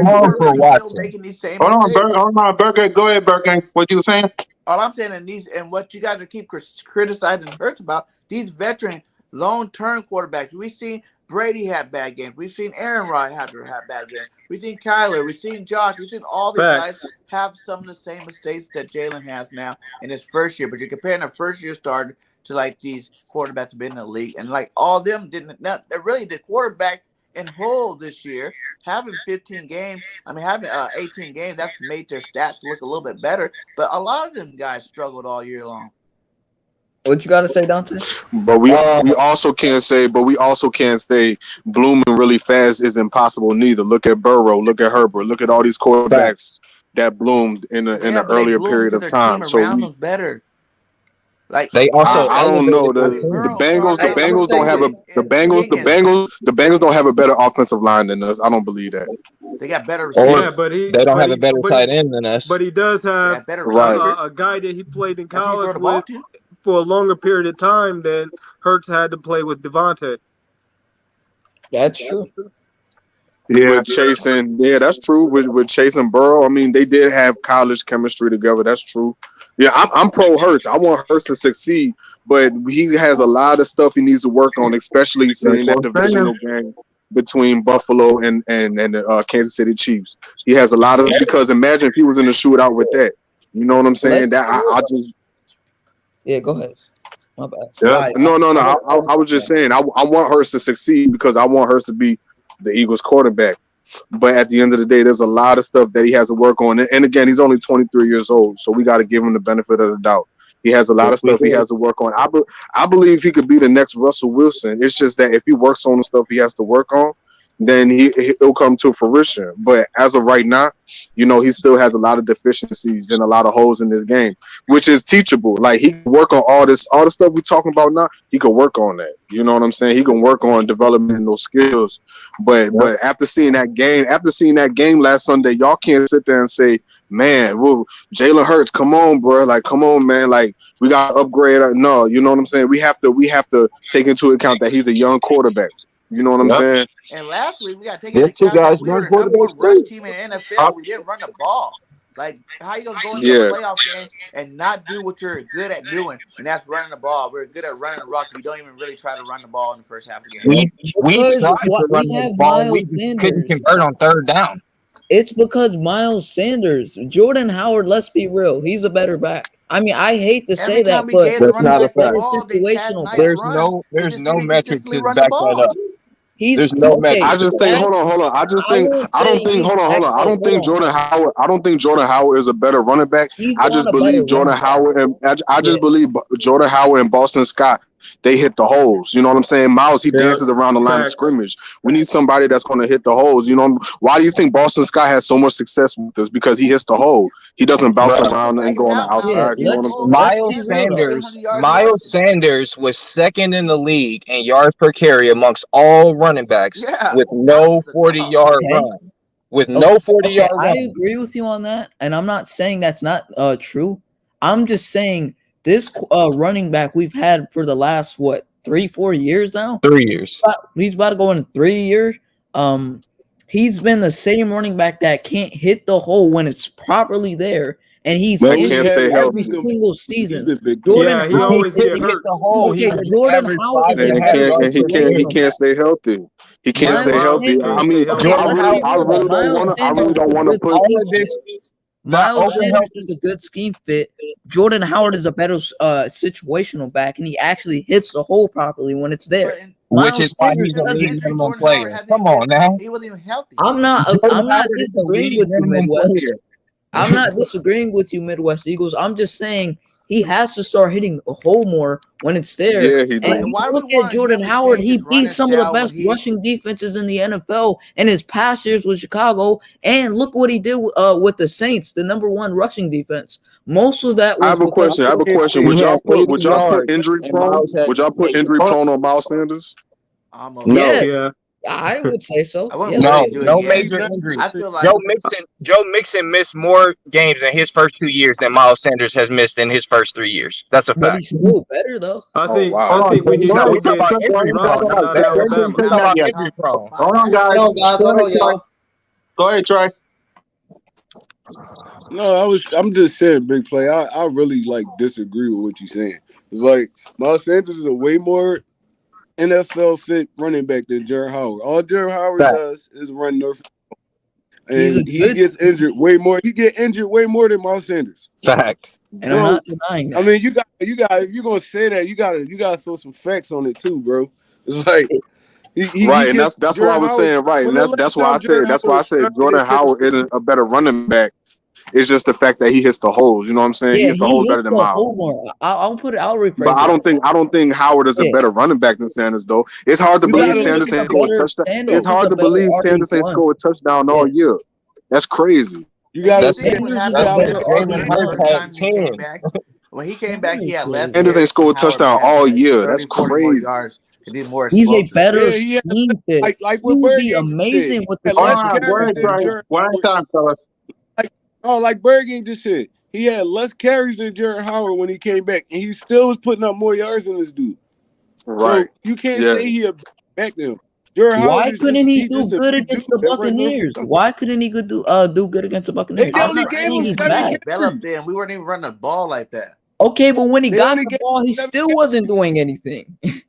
Hold on, Burger. Go ahead, Burger. What you saying? All I'm saying and what you guys are keep criticizing Hurts about, these veteran long-term quarterbacks. We've seen Brady have bad games. We've seen Aaron Rodgers have bad games. We've seen Kyler. We've seen Josh. We've seen all these guys have some of the same mistakes that Jalen has now in his first year. But you're comparing a first-year starter to, like, these quarterbacks have been in the league. And, like, all of them didn't – really the quarterback in whole this year, having 15 games – having 18 games, that's made their stats look a little bit better. But a lot of them guys struggled all year long. What you got to say, Dante? But we also can't say blooming really fast is impossible neither. Look at Burrow, look at Herbert, look at all these quarterbacks that bloomed in an earlier period of time. So was better. Like they also, I don't know the Bengals don't have the Bengals don't have a better offensive line than us. I don't believe that. They got better receivers. Yeah, they don't have a better tight end than us. But he does have a guy that he played in college with for a longer period of time than Hurts had to play with Devontae. That's true. with Chase and that's true. With Chase and Burrow, I mean, they did have college chemistry together. That's true. Yeah, I'm pro Hurts. I want Hurts to succeed, but he has a lot of stuff he needs to work on, especially seeing that divisional game between Buffalo and Kansas City Chiefs. He has a lot of, because imagine if he was in a shootout with that. You know what I'm saying? That I just go ahead. My bad. Yeah. No. I was just saying I want Hurts to succeed because I want Hurts to be the Eagles quarterback. But at the end of the day, there's a lot of stuff that he has to work on. And again, he's only 23 years old, so we got to give him the benefit of the doubt. He has a lot of stuff he has to work on. I believe he could be the next Russell Wilson. It's just that if he works on the stuff he has to work on, then he'll come to fruition. But as of right now, you know, he still has a lot of deficiencies and a lot of holes in his game, which is teachable. Like, he can work on all the stuff we're talking about now. He can work on that. You know what I'm saying? He can work on developing those skills. But after seeing that game last Sunday, y'all can't sit there and say, man, well, Jalen Hurts, come on, bro. Like, come on, man. Like, we got to upgrade. No, you know what I'm saying? We have to take into account that he's a young quarterback. You know what I'm saying? And lastly, we got to take into account that we were the number one rush team in the NFL. We didn't run the ball. Like, how you gonna go into a playoff game and not do what you're good at doing, and that's running the ball? We're good at running the rock. We don't even really try to run the ball in the first half of the game. We tried to run the ball. We couldn't convert on third down. It's because Miles Sanders, Jordan Howard. Let's be real, he's a better back. I mean, I hate to say that, but that's not a fact. There's no metric to back that up. There's no metric. I just think. Hold on. I don't think Jordan Howard is a better running back. I just believe Jordan Howard and Boston Scott, they hit the holes. You know what I'm saying? Miles, he dances around the line of scrimmage. We need somebody that's going to hit the holes. You know, why do you think Boston Scott has so much success with this? Because he hits the hole. He doesn't bounce around and go on the outside. You know what I'm saying? Miles Sanders was second in the league in yards per carry amongst all running backs with no 40-yard run. With no 40-yard run. I agree with you on that, and I'm not saying that's not true. I'm just saying this running back we've had for the last 3-4 years now. 3 years. He's about to go in 3 years. He's been the same running back that can't hit the hole when it's properly there, and he's injured every single season. Jordan he always get hurt. Jordan Howard he can't stay healthy. He can't stay healthy. I mean, I really don't want to put all of this. Miles Sanders is a good scheme fit. Jordan Howard is a better situational back, and he actually hits the hole properly when it's there. Which is why he's a league minimum player. Come on now. He wasn't even healthy. I'm not disagreeing with you, Midwest. I'm not disagreeing with you, Midwest Eagles. I'm just saying he has to start hitting a hole more when it's there. Yeah, he does. And look at Jordan Howard. He beat some of the best rushing defenses in the NFL in his past years with Chicago. And look what he did with the Saints, the number one rushing defense. Most of that was I have a question. Would y'all put injury prone? Would y'all put injury prone on Miles Sanders? Yeah. I would say so. No major injuries. I feel like Joe Mixon missed more games in his first 2 years than Miles Sanders has missed in his first 3 years. That's a fact. But he's still better though. I think we need to get injury prone. Hold on, guys. Hold on, y'all. Go ahead, Trey. No, I'm just saying, big play. I really disagree with what you're saying. It's like Miles Sanders is a way more NFL fit running back than Jared Howard. All Jared Howard does is run north, and he gets injured way more. He get injured way more than Miles Sanders. Fact. And I'm not denying that. I mean, you got. If you're gonna say that, you gotta throw some facts on it too, bro. It's like and that's what I was saying. Right, and that's why I said Jordan Howard isn't a better running back. It's just the fact that he hits the holes. You know what I'm saying? He hits the holes better than Miles. I'll rephrase. But I don't think Howard is a better running back than Sanders, though. It's hard to believe Sanders ain't scored a touchdown. It's hard to believe Sanders ain't scored a touchdown all year. That's crazy. You got to see what happened. When he came back, he had less. Sanders ain't scored a touchdown all year. That's crazy. He's a better scheme fit. He would be amazing with the one time, fellas. Like Bergen just said, he had less carries than Jared Howard when he came back, and he still was putting up more yards than this dude. Right. So you can't say he a back to him. Jared Howard Why is couldn't just he he do just a good big dude against the that run Norfolk Buccaneers? State. Why couldn't he do good against the Buccaneers? They I'm only not gave saying him he's 7 bad. Developed carries. then. We weren't even running the ball like that. Okay, but when he They got only the gave ball, he 7 still wasn't carries. doing anything. He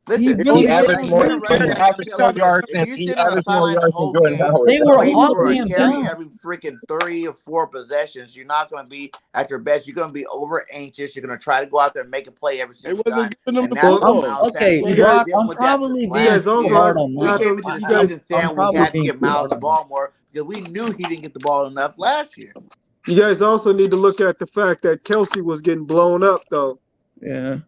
Listen, really He if you're averaged gonna wasn't more. get a doing But running he anything. back, let me averaged tell more you this: yards if than you he sit on the averaged more sideline the yards than whole Jordan game, Howard. They were waiting for a hauling him carry down. every freaking 3 or 4 possessions, you're not going to be at your best. You're going to be over anxious. You're going to try to go out there and make a play every They single time, wasn't giving him and the that's what Well, football. Miles Sanders Okay, you did. We've guys, been Brock, dealing I'm with that since probably you being guys last too also year. hard have, on We have Miles. came to, into the you season guys, I'm saying we probably had to being get too Miles hard the on him. ball more because we knew he didn't get the ball enough last year. you guys also need to look at the fact that Kelsey was getting blown up though. Yeah.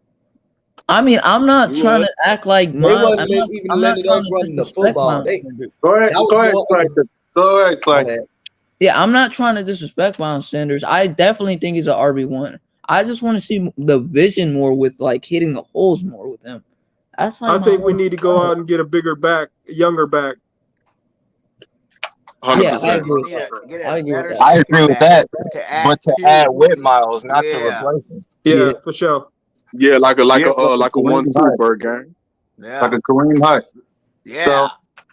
I mean, I'm not He trying was. to act like They Miles. wasn't even I'm not letting trying us to run the disrespect football. Miles That Sanders. was Go ahead, more Clay. of a Go ahead, go Clay. ahead. Yeah, I'm not trying to disrespect Miles Sanders. I definitely think he's an RB1. I just want to see the vision more with like hitting the holes more with him. That's like I my think we only need to go concern. out and get a bigger back, a younger back. 100%. Yeah, I You agree. need to get I a agree with better that. I agree second with back that. to add But to add to. with Miles, not to Yeah, replace him. Yeah, Yeah. for sure. Yeah, like a Yeah, like a Kareem 1-2 Hunt. bird gang. Like yeah, a Kareem Hunt. yeah. So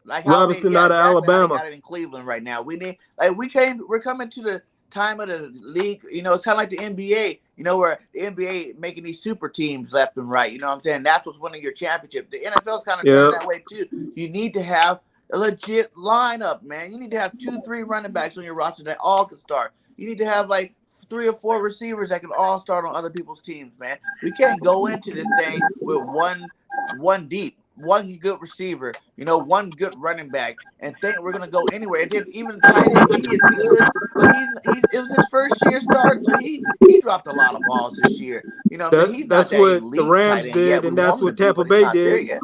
Like how they, Robinson yeah, out of exactly how they Alabama. got it in Cleveland right now. We're coming to the time of the league. You know, it's kind of like the NBA. You know, where the NBA making these super teams left and right. You know what I'm saying? That's what's winning your championship. The NFL's kind of turning Yeah. that way too. You need to have a legit lineup, man. You need to have 2, 3 running backs on your roster that all can start. You need to have like 3 or 4 receivers that can all start on other people's teams, man. We can't go into this thing with one deep, one good receiver, one good running back, and think we're gonna go anywhere. And then even tight end, he is good, but he's it was his first year starting, so he dropped a lot of balls this year. You know what I'm saying? He's not That's that what the elite tight Rams end yet. did, We and want that's him to what be, Tampa but he's Bay not there did. yet.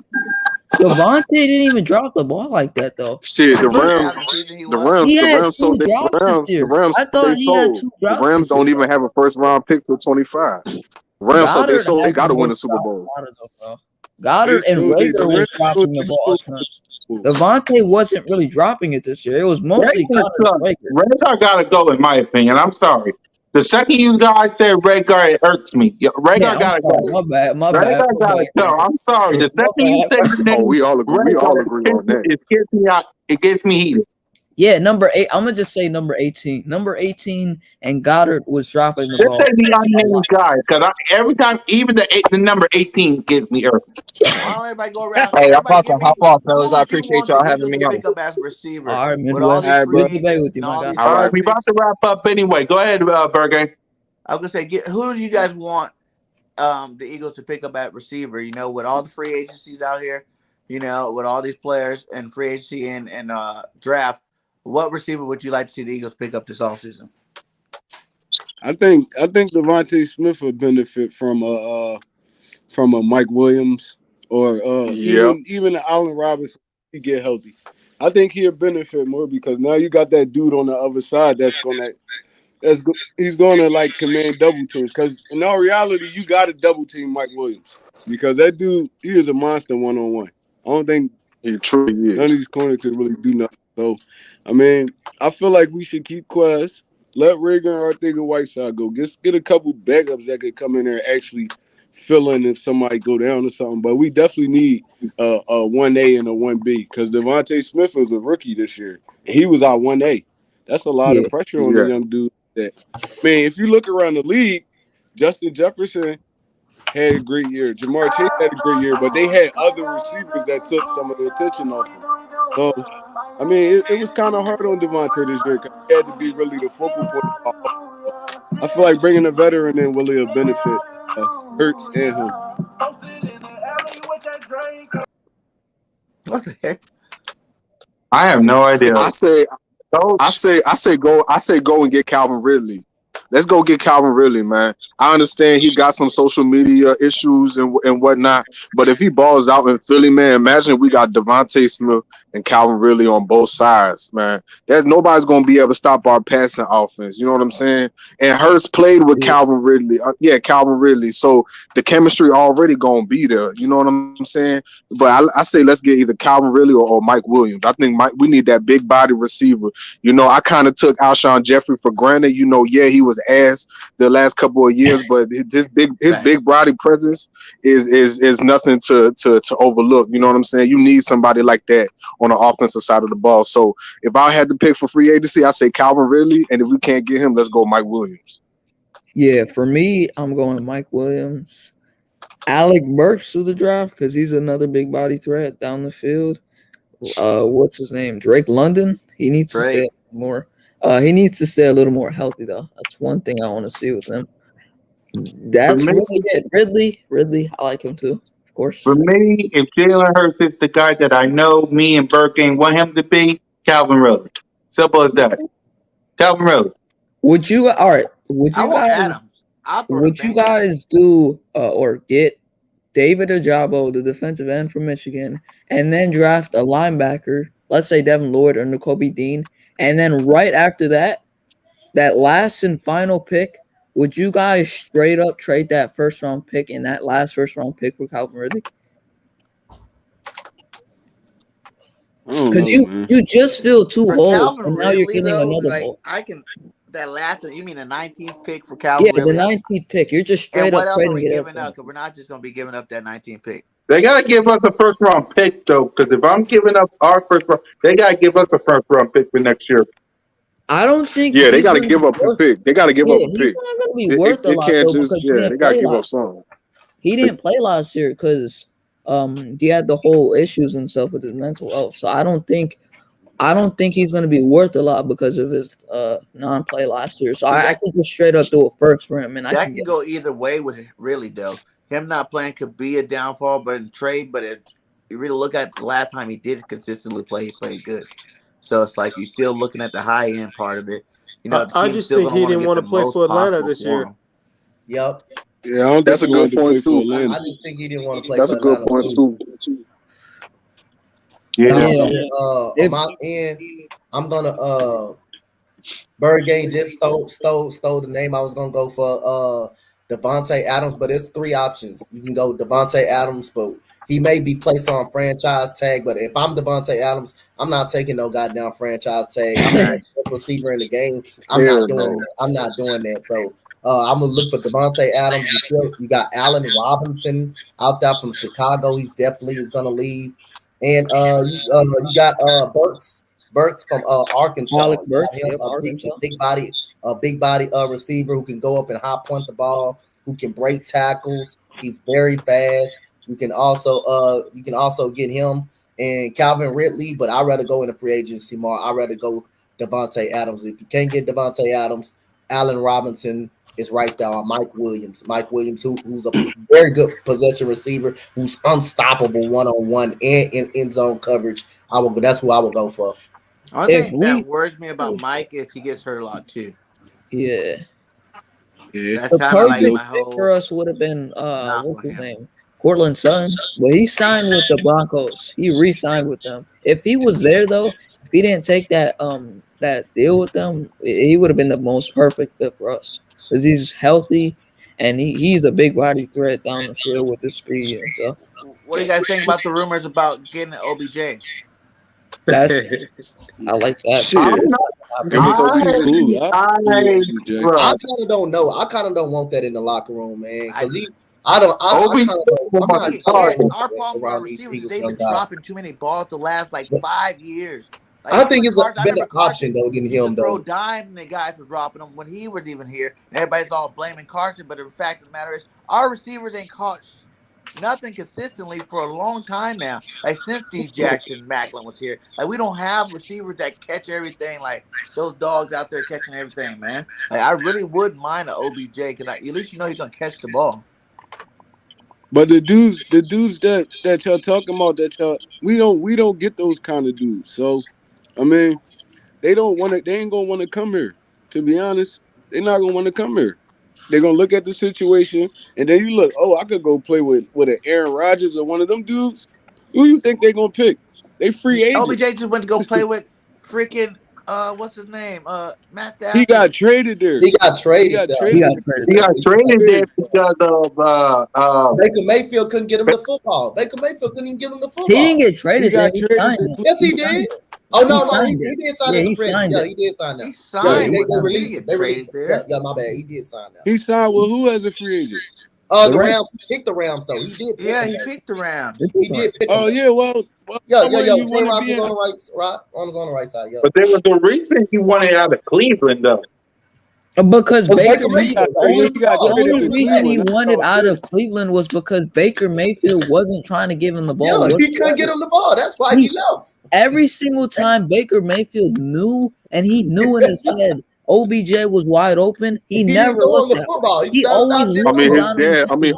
Devontae didn't even drop the ball like that though. Shit, The first half of the season he was. He The had Rams two sold they, drops this the year. I Rams they thought he had sold. 2 The drops Rams this year. don't even have a first round pick till 25. Rams so they Goddard sold. They had the got to win the most Super drops Bowl. out of them, bro. They Goddard and showed Rager the was Rams showed dropping the they ball still a ton. Devontae wasn't really dropping it this year. It was mostly Rager Goddard sucks. and Rager. Rager gotta go, in my opinion. I'm sorry. The second you guys say Rager, it hurts me. Yeah, Rager I'm gotta sorry. go. My bad. My Rager bad. My gotta bad. go. I'm sorry. The My second you bad. say the Oh, name we all Rager, agree on that. it gets me out. It gets me heated. Yeah, number 8. I'm gonna just say number 18. Number 18 and Goddard was dropping the Just ball say the a lot. unnamed guy, because every time, even the number 18 gives me earth. Why don't everybody go around? Hey, I'm Everybody about to give hop me off, who fellas. I would you appreciate want the y'all having Eagles me to on. pick up as receiver All right, with all Midwest. these All right, free Good bro. debate agents with you, and my all guy. these All right, draft we about picks? to wrap up anyway. Go ahead, Bergen. I was gonna say, who do you guys want the Eagles to pick up at receiver? With all the free agencies out here, with all these players and free agency and draft, what receiver would you like to see the Eagles pick up this offseason? I think Devontae Smith would benefit from a Mike Williams or Yep. even Allen Robinson to get healthy. I think he'll benefit more because now you got that dude on the other side he's gonna like command double teams. Because in all reality, you got to double team Mike Williams because that dude he is a monster 1-on-1. I don't think He truly none of is. these corners can really do nothing. So, I mean, I feel like we should keep Quest, let Reagan or Arthur Whiteside go. Get a couple backups that could come in there and actually fill in if somebody go down or something. But we definitely need a 1A and a 1B because Devontae Smith was a rookie this year. And he was our 1A. That's a lot Yeah. of pressure on the Yeah. young dude. If you look around the league, Justin Jefferson had a great year. Jamar Chase had a great year, but they had other receivers that took some of the attention off him. So, it was kind of hard on Devontae this year because he had to be really the focal point of our offense. I feel like bringing a veteran in will benefit Hurts and him. What the heck? I have no idea. I say go and get Calvin Ridley. Let's go get Calvin Ridley, man. I understand he got some social media issues and whatnot, but if he balls out in Philly, man, imagine we got Devontae Smith and Calvin Ridley on both sides, man. There's nobody's gonna be able to stop our passing offense. You know what I'm saying? And Hurts played with Calvin Ridley. Calvin Ridley. So the chemistry already gonna be there. You know what I'm saying? But I say let's get either Calvin Ridley or Mike Williams. I think we need that big body receiver. You know, I kind of took Alshon Jeffrey for granted. You know, yeah, he was ass the last couple of years, but his big body presence is nothing to overlook. You know what I'm saying? You need somebody like that on the offensive side of the ball. So if I had to pick for free agency, I say Calvin Ridley, and if we can't get him, let's go Mike Williams. Yeah, for me, I'm going Mike Williams. Alec Burks to the draft because he's another big body threat down the field. What's his name? Drake London. He needs to stay more. He needs to stay a little more healthy though. That's one thing I want to see with him. That's really it. Ridley, I like him too, of course. For me, if Jalen Hurts is the guy that I know, me and Burke want him to be, Calvin Ridley. Simple as that. Calvin Ridley. Would you guys do or get David Ojabo, the defensive end from Michigan, and then draft a linebacker, let's say Devin Lloyd or Nakobe Dean, and then right after that last and final pick, would you guys straight up trade that first round pick and that last first round pick for Calvin Ridley? Because you just filled two holes, and now you're filling another hole. That last, you mean the 19th pick for Calvin Ridley? Yeah, the 19th pick. You're just straight and up what else are we trading giving up? Because we're not just going to be giving up that 19th pick. They got to give us a first round pick, though, because if I'm giving up our first round, they got to give us a first round pick for next year. I don't think. Yeah, they got to give up a pick. They got to give up a pick. He's not going to be worth a lot, though, because they got to give up something. He didn't play last year because he had the whole issues and stuff with his mental health. So I don't think he's going to be worth a lot because of his non-play last year. So I think we'll straight up do a first for him. And that can go either way with it, really, though. Him not playing could be a downfall, but in trade, but if you really look at the last time he did consistently play, he played good. So it's like you're still looking at the high end part of it. You know, I just think he didn't want to play for Atlanta this year. Yep. Yeah, that's a good point too. I just think he didn't want to play. That's a good point too. Yeah. On my end, I'm gonna Bird Game just stole the name. I was gonna go for Devontae Adams, but it's three options. You can go Devontae Adams, but he may be placed on franchise tag. But if I'm Devontae Adams, I'm not taking no goddamn franchise tag. I'm not a receiver in the game. I'm not doing that. So I'm gonna look for Devontae Adams. You got Allen Robinson out there from Chicago. He's definitely is gonna leave. And you got Burks from Arkansas. Alec Burks, a big body receiver who can go up and high punt the ball, who can break tackles. He's very fast. You can also get him and Calvin Ridley, but I'd rather go in the free agency more. I'd rather go Devontae Adams. If you can't get Devontae Adams, Allen Robinson is right there on Mike Williams. Mike Williams, who's a very good possession receiver, who's unstoppable one-on-one and in end zone coverage. That's who I will go for. Only thing that worries me about Mike is he gets hurt a lot too. Yeah. That's the kind of like perfect my pick whole. for us would have been what's his name? Cortland Sutton. But he signed with the Broncos. He re-signed with them. If he was there though, if he didn't take that deal with them, he would have been the most perfect fit for us. Because he's healthy and he's a big body threat down the field with his speed and stuff. What do you guys think about the rumors about getting OBJ? I like that. I kind of don't know. I kind of don't want that in the locker room, man. Because our problem with our receivers is they've been dropping too many balls the last 5 years. I think it's a better option though than him though. Throw dimes and the guys were dropping them when he was even here. And everybody's all blaming Carson, but the fact of the matter is our receivers ain't caught nothing consistently for a long time now. Since D. Jackson Macklin was here, we don't have receivers that catch everything like those dogs out there catching everything, man. I really wouldn't mind an OBJ because at least you know he's gonna catch the ball. But the dudes that y'all talking about, we don't get those kind of dudes. So, I mean, they ain't gonna want to come here. To be honest, they're not gonna want to come here. They're gonna look at the situation, and then you look. Oh, I could go play with an Aaron Rodgers or one of them dudes. Who you think they're gonna pick? They free agents. OBJ just went to go play with freaking what's his name? Matt Stafford. He got traded there. He got traded. He got traded there because of Baker Mayfield couldn't get him the football. Baker Mayfield couldn't even get him the football. He didn't get traded. He got He traded signed to- it. Yes, he did. Oh no, he did sign Yeah, as he a friend. signed Yeah, it. he did sign that. He signed they with them. He released didn't it. get They traded released there. Yeah, my bad. He did sign that. He signed with who as a free agent? The The Rams picked the Rams though. He did. Yeah, he picked the Rams. He did pick Oh them. yeah, well, Yo, somewhere you want J-Rock to be was in. on the right, was on the right side. Yo. But there was a reason he wanted out of Cleveland, though. Because Well, Baker Baker Mayfield, Mayfield, the only reason he Cleveland. wanted out of Cleveland was because Baker Mayfield wasn't trying to give him the ball. Yeah, he couldn't get him the ball. That's why he left. Every single time Baker Mayfield knew, and he knew in his head, OBJ was wide open. He never looked at football. He always I looked mean, his down. dad. I mean,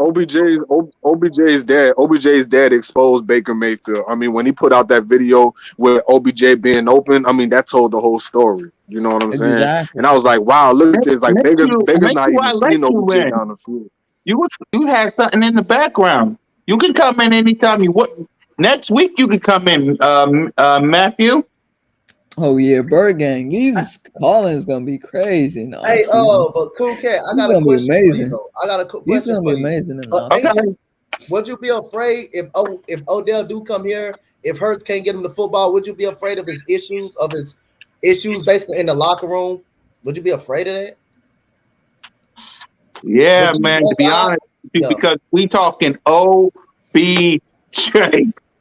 OBJ's dad exposed Baker Mayfield. I mean, when he put out that video with OBJ being open, I mean, that told the whole story. You know what I'm saying? Exactly. And I was like, wow, look at this. Like Baker's not even I let seeing you OBJ in. down the field. You had something in the background. You can come in anytime you want. Next week you can come in, Matthew. Oh yeah, Bird Gang. These callings gonna be crazy. In the Hey, offseason. but Cool Cat, I He's got a gonna be question for you amazing. though. I got a He's question gonna for be you. amazing in the Ancient, would you be afraid if Odell do come here? If Hurts can't get him the football, would you be afraid of his issues basically in the locker room? Would you be afraid of that? Yeah, man. To be honest, because we talking OBJ.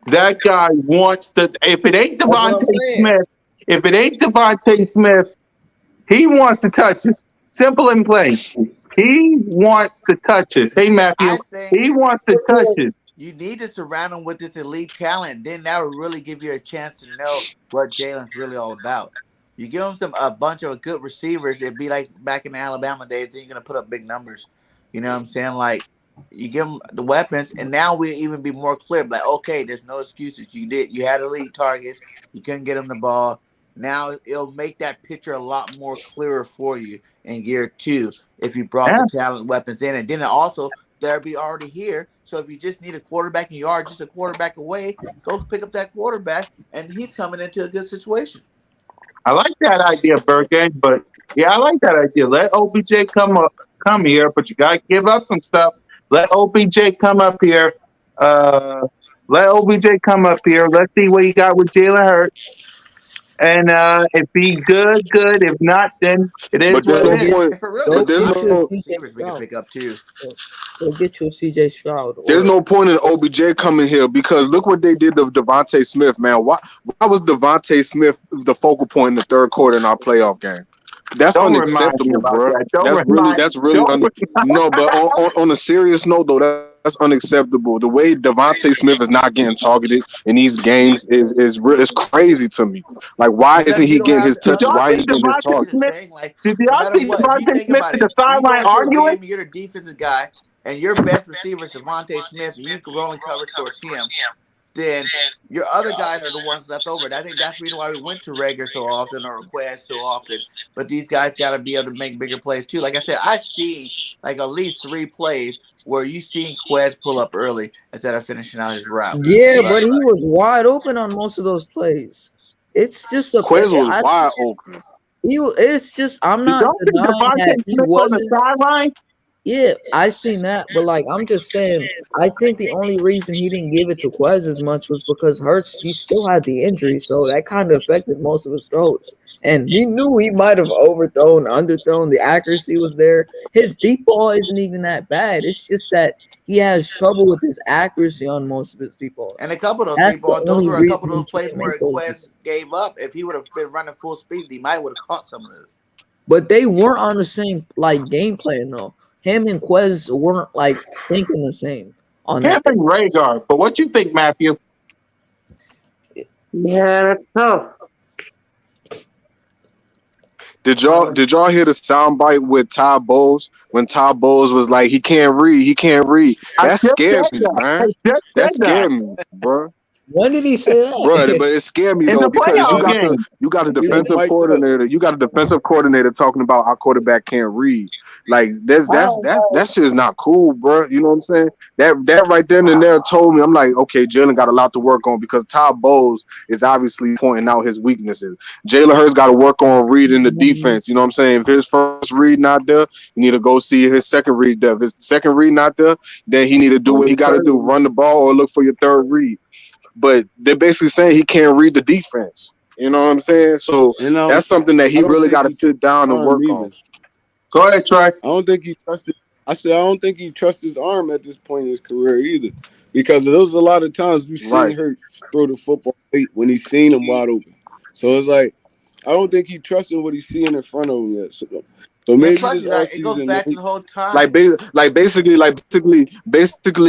That guy wants to. If it ain't Devontae Smith, he wants to touch us. Simple and plain. He wants to touch us. Hey, Matthew. He wants to touch us. You need to surround him with this elite talent. Then that will really give you a chance to know what Jalen's really all about. You give him a bunch of good receivers, it'd be like back in the Alabama days, then you're going to put up big numbers. You know what I'm saying? Like, you give them the weapons, and now we'll even be more clear. Like, okay, there's no excuses. You had elite targets. You couldn't get them the ball. Now it'll make that picture a lot more clearer for you in year 2 if you brought the talent weapons in. And then also, they'll be already here. So if you just need a quarterback and you are just a quarterback away, go pick up that quarterback, and he's coming into a good situation. I like that idea, Bergen, but yeah, I like that idea. Let OBJ come here, but you gotta give up some stuff. Let OBJ come up here. Let's see what you got with Jalen Hurts. And if he good. If not, then it is what it is. And for real, there's no receivers we can pick up too. Go get you a CJ Stroud. There's no point in OBJ coming here because look what they did to Devontae Smith, man. Why was Devontae Smith the focal point in the third quarter in our playoff game? That's unacceptable, bro. That's really no. But on a serious note, though, that's unacceptable. The way Devontae Smith is not getting targeted in these games is crazy to me. Like, why isn't he getting his touches? Why is he getting his targets? Did y'all see Devontae Smith at the sideline arguing? You're the defensive guy, and your best receiver is Devontae Smith, and you can only cover towards him. Then your other guys are the ones left over. And I think that's the reason why we went to Rager so often or Quez so often. But these guys got to be able to make bigger plays too. Like I said, I see like at least 3 plays where you seen Quez pull up early instead of finishing out his route. Yeah, but he was wide open on most of those plays. It's just a Quez was wide open. It's just I'm not denying that he wasn't on the sideline. Yeah, I seen that, but like I'm just saying, I think the only reason he didn't give it to Quez as much was because Hurts, he still had the injury, so that kind of affected most of his throws. And he knew he might have overthrown, underthrown. The accuracy was there. His deep ball isn't even that bad. It's just that he has trouble with his accuracy on most of his deep balls. And a couple of those deep balls, those were a couple of those plays where Quez gave up. If he would have been running full speed, he might would have caught some of it. But they weren't on the same like game plan though. Him and Quez weren't like thinking the same on that. Him and Rhaegar. But what you think, Matthew? Yeah, that's tough. Did y'all hear the soundbite with Ty Bowles when Ty Bowles was like he can't read? That scared me, man. That scared me, bro. When did he say Bro, that? but it scared me In though the because you playoff got game. the He was defensive mic'd up. coordinator. You got a defensive coordinator talking about our quarterback can't read. Like that shit is not cool, bro. You know what I'm saying? That right then and there told me, I'm like, okay, Jalen got a lot to work on because Todd Bowles is obviously pointing out his weaknesses. Jalen Hurts got to work on reading the defense. You know what I'm saying? If his first read not there, you need to go see his second read there. If his second read not there, then he need to do what he got to do: run the ball or look for your third read. But they're basically saying he can't read the defense. You know what I'm saying? So And that's something that I he don't really think got to he sit down and arm work either. on. Go ahead, Trey. I don't think he trusted. I said I don't think he trusts his arm at this point in his career either, because there was a lot of times we've Right. seen Hurts throw the football late when he's seen him wide open. So it's like I don't think he trusting what he's seeing in front of him yet. So And maybe plus, this you got it goes offseason, back to man, the whole Like, time. basically,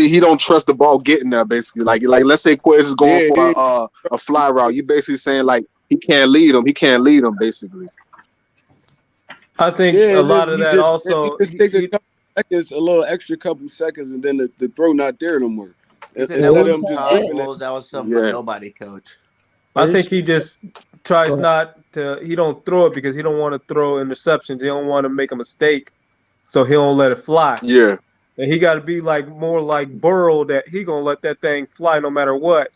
he don't trust the ball getting there. Basically, like let's say Quiz is going yeah, for a fly route. You basically saying like he can't lead him. He can't lead him. Basically, I think yeah. a And lot then of he that just also. take a couple seconds, a little extra couple seconds, and then the throw not there no more. You think Yeah, that Instead of one him wasn't just time, Todd yeah. whipping it. Bowles? That was some yeah, nobody coach. I think he just tries Go ahead. not to. He don't throw it because he don't want to throw interceptions. He don't want to make a mistake, so he don't let it fly. yeah, And he got to be like more like Burrow, that he gonna let that thing fly no matter what.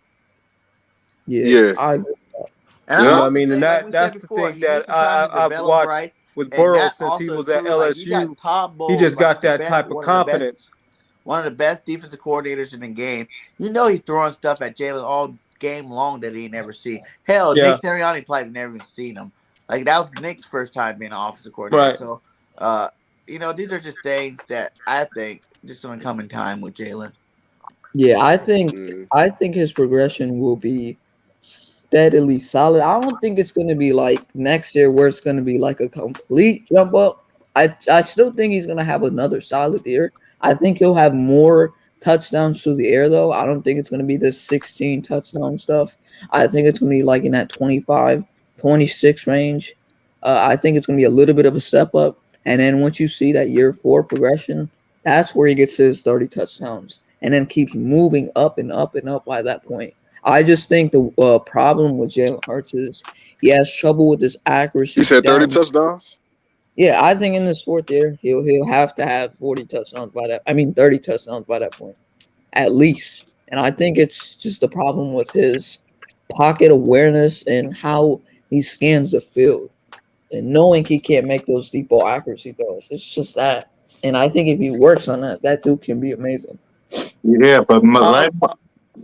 Yeah, yeah, I agree. And You I know yeah, what I also mean? And think, like we said that's the before, thing he that needs the time to I've develop watched right, with and Burrow that since he also was at includes like you got LSU. Todd He Bowles, just like got the that best, type of confidence. one of the best defensive coordinators in the game. You know he's throwing stuff at Jalen all game long that he never seen. Hell, Nick Yeah, Sirianni probably never even seen him. Like that was Nick's first time being an offensive coordinator. right. So, these are just things that I think just going to come in time with Jalen. Yeah, I think Mm. I think his progression will be steadily solid. I don't think it's going to be like next year where it's going to be like a complete jump up. I still think he's going to have another solid year. I think he'll have more touchdowns through the air though. I don't think it's going to be this 16 touchdown stuff. I think it's going to be like in that 25, 26 range. I think it's going to be a little bit of a step up. And then once you see that year 4 progression, that's where he gets his 30 touchdowns and then keeps moving up and up and up by that point. I just think the problem with Jalen Hurts is he has trouble with his accuracy you said 30 down. touchdowns. Yeah, I think in this 4th year he'll have to have 40 touchdowns by that. I mean 30 touchdowns by that point, at least. And I think it's just the problem with his pocket awareness and how he scans the field and knowing he can't make those deep ball accuracy throws. It's just that. And I think if he works on that, that dude can be amazing. Yeah, but Um,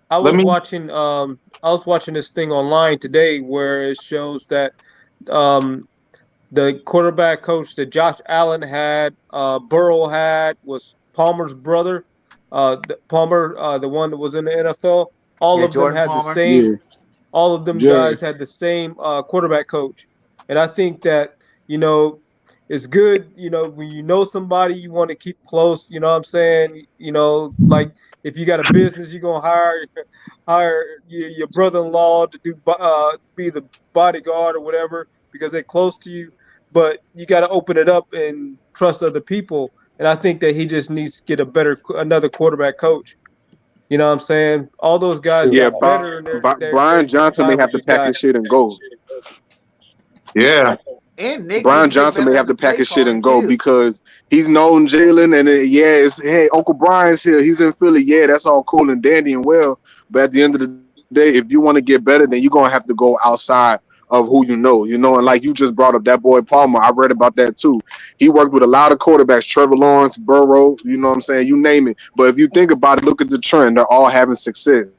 I let was me. watching this thing online today where it shows that um the quarterback coach that Josh Allen had, Burrow had, was Palmer's brother. Palmer, the one that was in the NFL. All Yeah, of them Jordan had the Palmer. same. Yeah, All of them Jerry. guys had the same quarterback coach, and I think that you know it's good. You know, when you know somebody, you want to keep close. You know what I'm saying? You know, like if you got a business, you're gonna hire your brother-in-law to be the bodyguard or whatever because they're close to you. But you got to open it up and trust other people. And I think that he just needs to get another quarterback coach. You know what I'm saying? All those guys Yeah, got better in their Brian Johnson may time have with to this pack guy. his shit and go. Yeah, And Nick needs Brian to get Johnson may better have as a to pack play his shit caller and go too. because he's known Jalen, and it's hey, Uncle Brian's here. He's in Philly. Yeah, that's all cool and dandy and well. But at the end of the day, if you want to get better, then you're gonna have to go outside of who you know. And like you just brought up that boy Palmer. I read about that too. He worked with a lot of quarterbacks, Trevor Lawrence, Burrow, you know what I'm saying? You name it. But if you think about it, look at the trend, they're all having success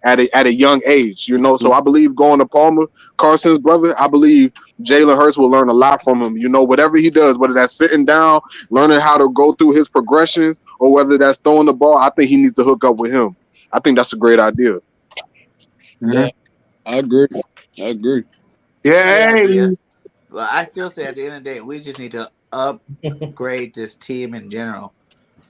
at a young age. So I believe going to Palmer, Carson's brother, I believe Jalen Hurts will learn a lot from him. Whatever he does, whether that's sitting down, learning how to go through his progressions, or whether that's throwing the ball, I think he needs to hook up with him. I think that's a great idea. Yeah. I agree. I agree. Good yeah. idea. Hey, But I still say at the end of the day, we just need to upgrade this team in general.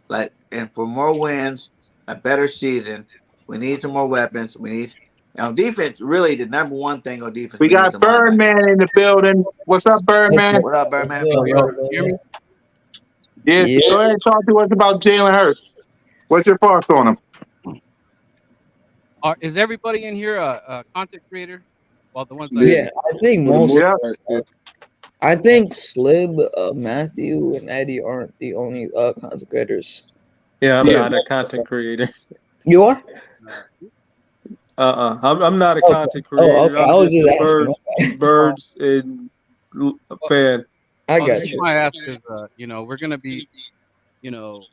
Like, and for more wins, a better season, we need some more weapons. We need defense. Really, the number one thing on defense, we we need got some linebackers. Birdman in the building. What's up, Birdman? What up, What's Birdman? good, Yo, bro? Yeah, yeah. go ahead and talk to us about Jalen Hurts. What's your thoughts on him? Is everybody in here a content creator? Well, the ones I Yeah, I think For the most. most Yeah. part, yeah. I think Slib, Matthew, and Eddie aren't the only content creators. Yeah, I'm Yeah. not a content creator. You are? I'm not a Okay. content Oh, creator. okay. I I'm was just just a asking. Okay. birds and a well, fan. I the got reason you. why I ask is we're gonna be you know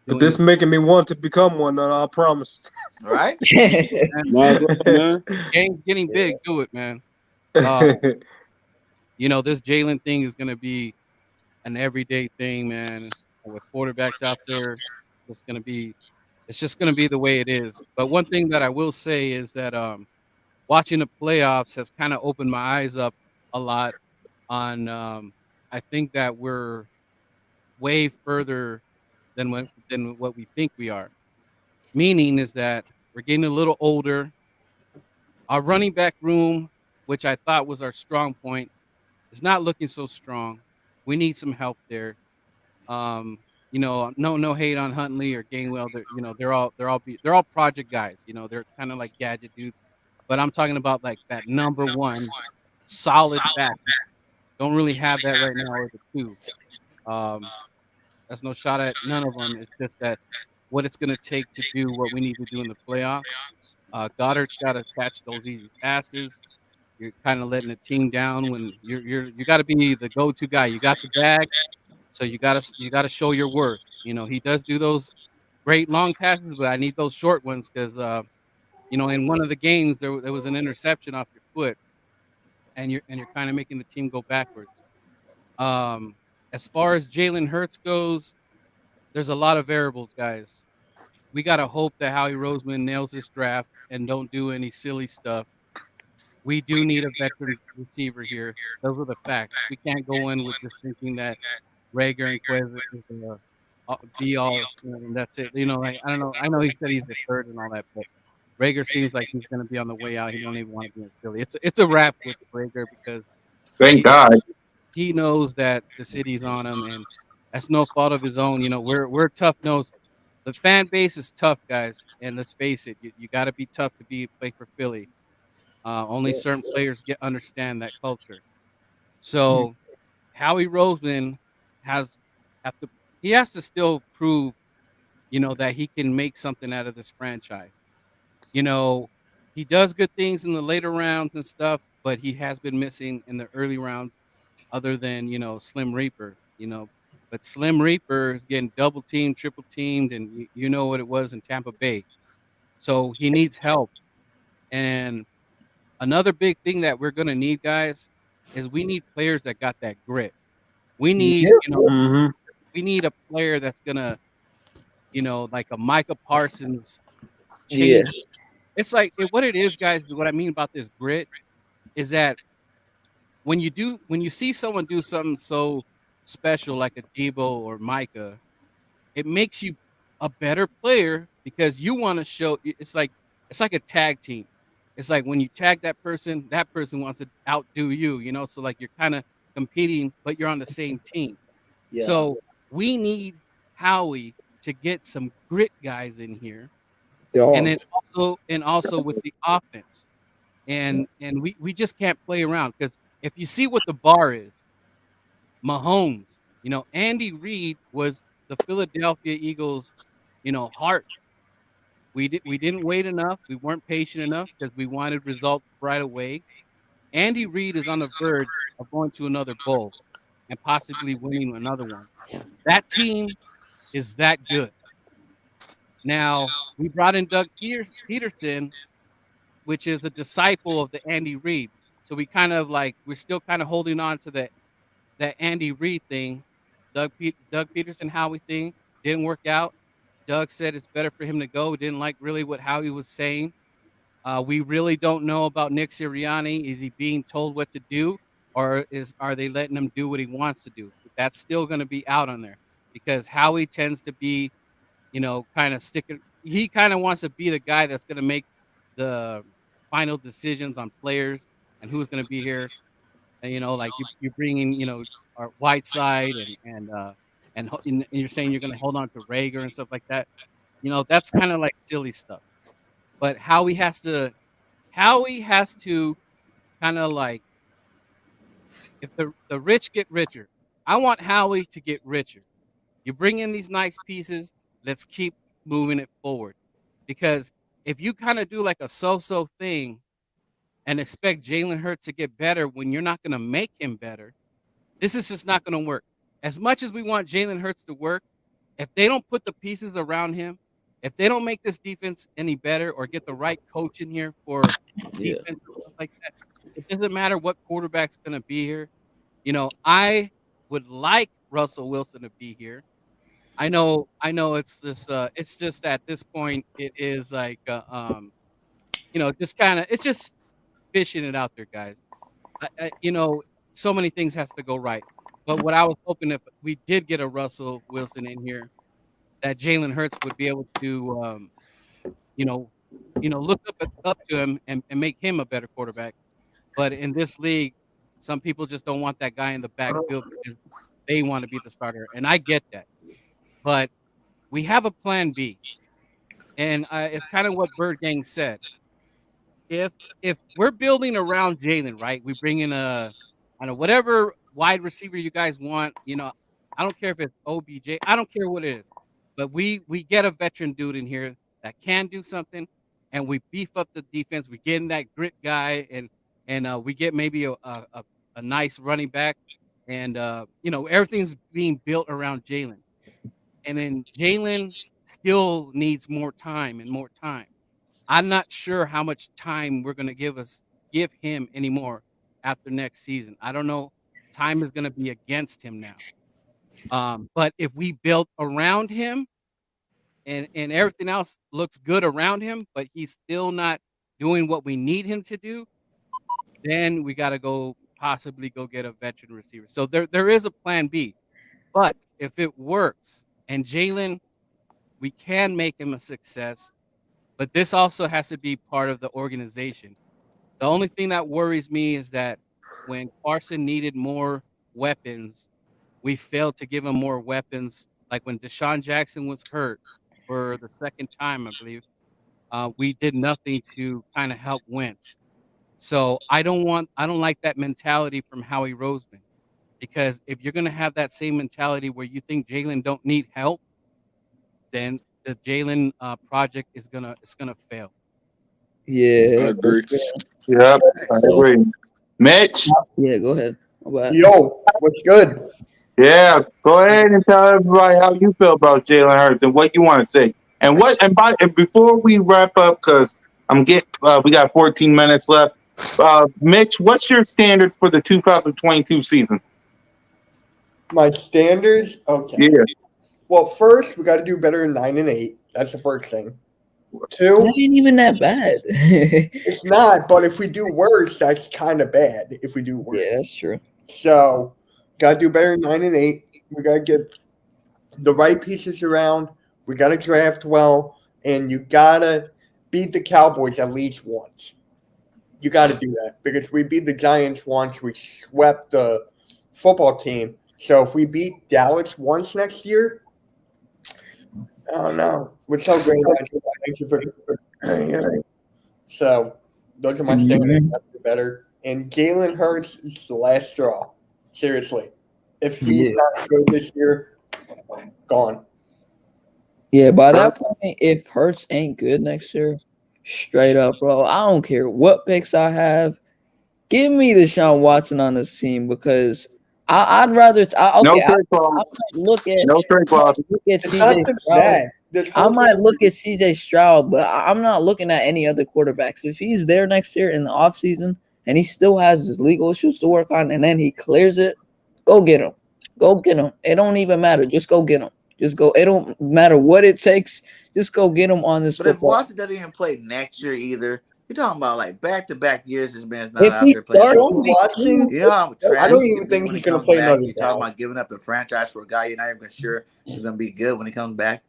But doing this this making me want to become one. I promise. Right? and Might as well, man. game's getting big. Do it, man. Uh, this Jalen thing is gonna be an everyday thing, man. With quarterbacks out there, it's just gonna be the way it is. But one thing that I will say is that watching the playoffs has kind of opened my eyes up a lot on I think that we're way further than what we think we are. Meaning is that we're getting a little older. Our running back room, which I thought was our strong point, is not looking so strong. We need some help there. No hate on Huntley or Gainwell. They're all project guys. They're kind of like gadget dudes. But I'm talking about like that number one solid back. Don't really have that right now, or the two. Um, that's no shot at none of them. It's just that what it's going to take to do what we need to do in the playoffs. Goddard's got to catch those easy passes. You're kind of letting the team down when you got to be the go-to guy. You got the bag, so you gotta show your worth. He does do those great long passes, but I need those short ones because in one of the games there was an interception off your foot, and you're kind of making the team go backwards. Um, as far as Jalen Hurts goes, there's a lot of variables, guys. We gotta hope that Howie Roseman nails this draft and don't do any silly stuff. We do need a veteran receiver here. Those are the facts. We can't go in with just thinking that Rager and Quez is be all, and that's it. Like I don't know. I know he said he's the third and all that, but Rager seems like he's going to be on the way out. He don't even want to be in Philly. It's a wrap with Rager because Thank he God. he knows that the city's on him, and that's no fault of his own. We're tough nosed. The fan base is tough, guys, and let's face it. You got to be tough to play for Philly. Only certain players understand that culture. So Howie Roseman has have to he has to still prove, that he can make something out of this franchise. You know, he does good things in the later rounds and stuff, but he has been missing in the early rounds other than, Slim Reaper, But Slim Reaper is getting double teamed, triple teamed, and you know what it was in Tampa Bay. So he needs help. And another big thing that we're gonna need, guys, is we need players that got that grit. We need, Yeah. Hmm. we need a player that's gonna, like a Micah Parsons Yeah. change. It's like what it is, guys. What I mean about this grit is that when you see someone do something so special like a Debo or Micah, it makes you a better player because you want to show. It's like a tag team. It's like when you tag that person wants to outdo you. So like you're kind of competing, but you're on the same team. Yeah. So we need Howie to get some grit guys in here, and then Dogs. also with the offense, and we just can't play around because if you see what the bar is, Mahomes, Andy Reid was the Philadelphia Eagles, heart. We didn't wait enough. We weren't patient enough because we wanted results right away. Andy Reid is on the verge of going to another bowl and possibly winning another one. That team is that good. Now, we brought in Doug Peterson, which is a disciple of the Andy Reid. So we're still kind of holding on to that Andy Reid thing. Doug Peterson Howie thing didn't work out. Doug said it's better for him to go. Didn't like really what Howie was saying. We really don't know about Nick Sirianni. Is he being told what to do, or are they letting him do what he wants to do? That's still going to be out on there because Howie tends to be, kind of sticking. He kind of wants to be the guy that's going to make the final decisions on players and who's going to be here. And like you bring in, our Whiteside and you're saying you're going to hold on to Rager and stuff like that. That's kind of like silly stuff. but Howie has to kind of like, if the rich get richer, I want Howie to get richer. You bring in these nice pieces, let's keep moving it forward. Because if you kind of do like a so-so thing and expect Jalen Hurts to get better when you're not going to make him better, this is just not going to work. As much as we want Jalen Hurts to work, if they don't put the pieces around him, if they don't make this defense any better or get the right coach in here for Yeah. defense and stuff like that, it doesn't matter what quarterback's going to be here. I would like Russell Wilson to be here. I know it's just at this point it is like just kind of it's just fishing it out there, guys. So many things has to go right. But what I was hoping, if we did get a Russell Wilson in here, that Jalen Hurts would be able to you know look up to him and make him a better quarterback. But in this league, some people just don't want that guy in the backfield because they want to be the starter, and I get that. But we have a plan B, and it's kind of what Bird Gang said. If we're building around Jalen, right? We bring in I don't know, whatever wide receiver you guys want. I don't care if it's OBJ. I don't care what it is, but we get a veteran dude in here that can do something, and we beef up the defense. We get in that grit guy, and we get maybe a nice running back, and everything's being built around Jalen. And then Jalen still needs more time and more time. I'm not sure how much time we're going to give him anymore after next season. I don't know. Time is going to be against him now. But if we build around him and everything else looks good around him, but he's still not doing what we need him to do, then we got to possibly go get a veteran receiver. So there is a plan B. But if it works and Jalen, we can make him a success, but this also has to be part of the organization. The only thing that worries me is that when Carson needed more weapons, we failed to give him more weapons. Like when Deshaun Jackson was hurt for the second time, I believe, we did nothing to kind of help Wentz. So I don't like that mentality from Howie Roseman, because if you're going to have that same mentality where you think Jalen don't need help, then the Jalen project is gonna fail. Yeah. I agree. Yep, I agree. Mitch? Yeah, go ahead. Yo, what's good? Yeah, go ahead and tell everybody how you feel about Jalen Hurts and what you want to say. And before we wrap up, because we got 14 minutes left. Mitch, what's your standards for the 2022 season? My standards? Okay. Yeah. Well, first we got to do better than 9-8. That's the first thing. Two, that ain't even that bad. It's not, but if we do worse, that's kind of bad. If we do worse, yeah, that's true. So, gotta do better than 9-8. We gotta get the right pieces around. We gotta draft well, and you gotta beat the Cowboys at least once. You gotta do that because we beat the Giants once. We swept the football team. So if we beat Dallas once next year, oh no, we're so great. Thank you for. So those are my standards. Better. And Jalen Hurts is the last straw. Seriously, if he's not good this year, gone. Yeah, by that point, if Hurts ain't good next year, straight up, bro, I don't care what picks I have. Give me Deshaun Watson on this team because I'd rather. I might look at CJ Stroud. I might look at CJ Stroud, but I'm not looking at any other quarterbacks. If he's there next year in the offseason and he still has his legal issues to work on and then he clears it, go get him. Go get him. It don't even matter. Just go get him. Just go. It don't matter what it takes. Just go get him on this But football. if Watson doesn't even play next year either, you're talking about like back-to-back years this man's not out there playing football. Watson, you know how trash I don't even think he's going to play another. You're talking about giving up the franchise for a guy you're not even sure is going to be good when he comes back.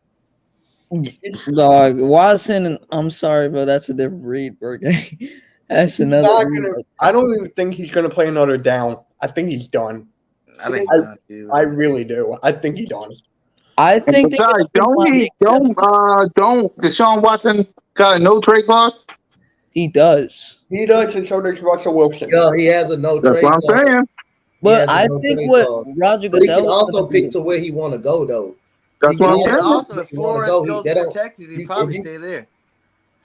Dog, Watson, I'm sorry, but that's a different breed, bro. That's another. I don't even think he's going to play another down. I think he's done. I think he's done too. I really do. I think he's done. I think don't Deshaun Watson got a no trade clause? He does. He does, and so does Russell Wilson. Yo, he has a no That's trade what I'm clause. saying. But I think what Roger But he can Goodell also pick to where he want to go, though. That's what I'm saying. Also, if Flores goes to Texas, he'd probably stay there.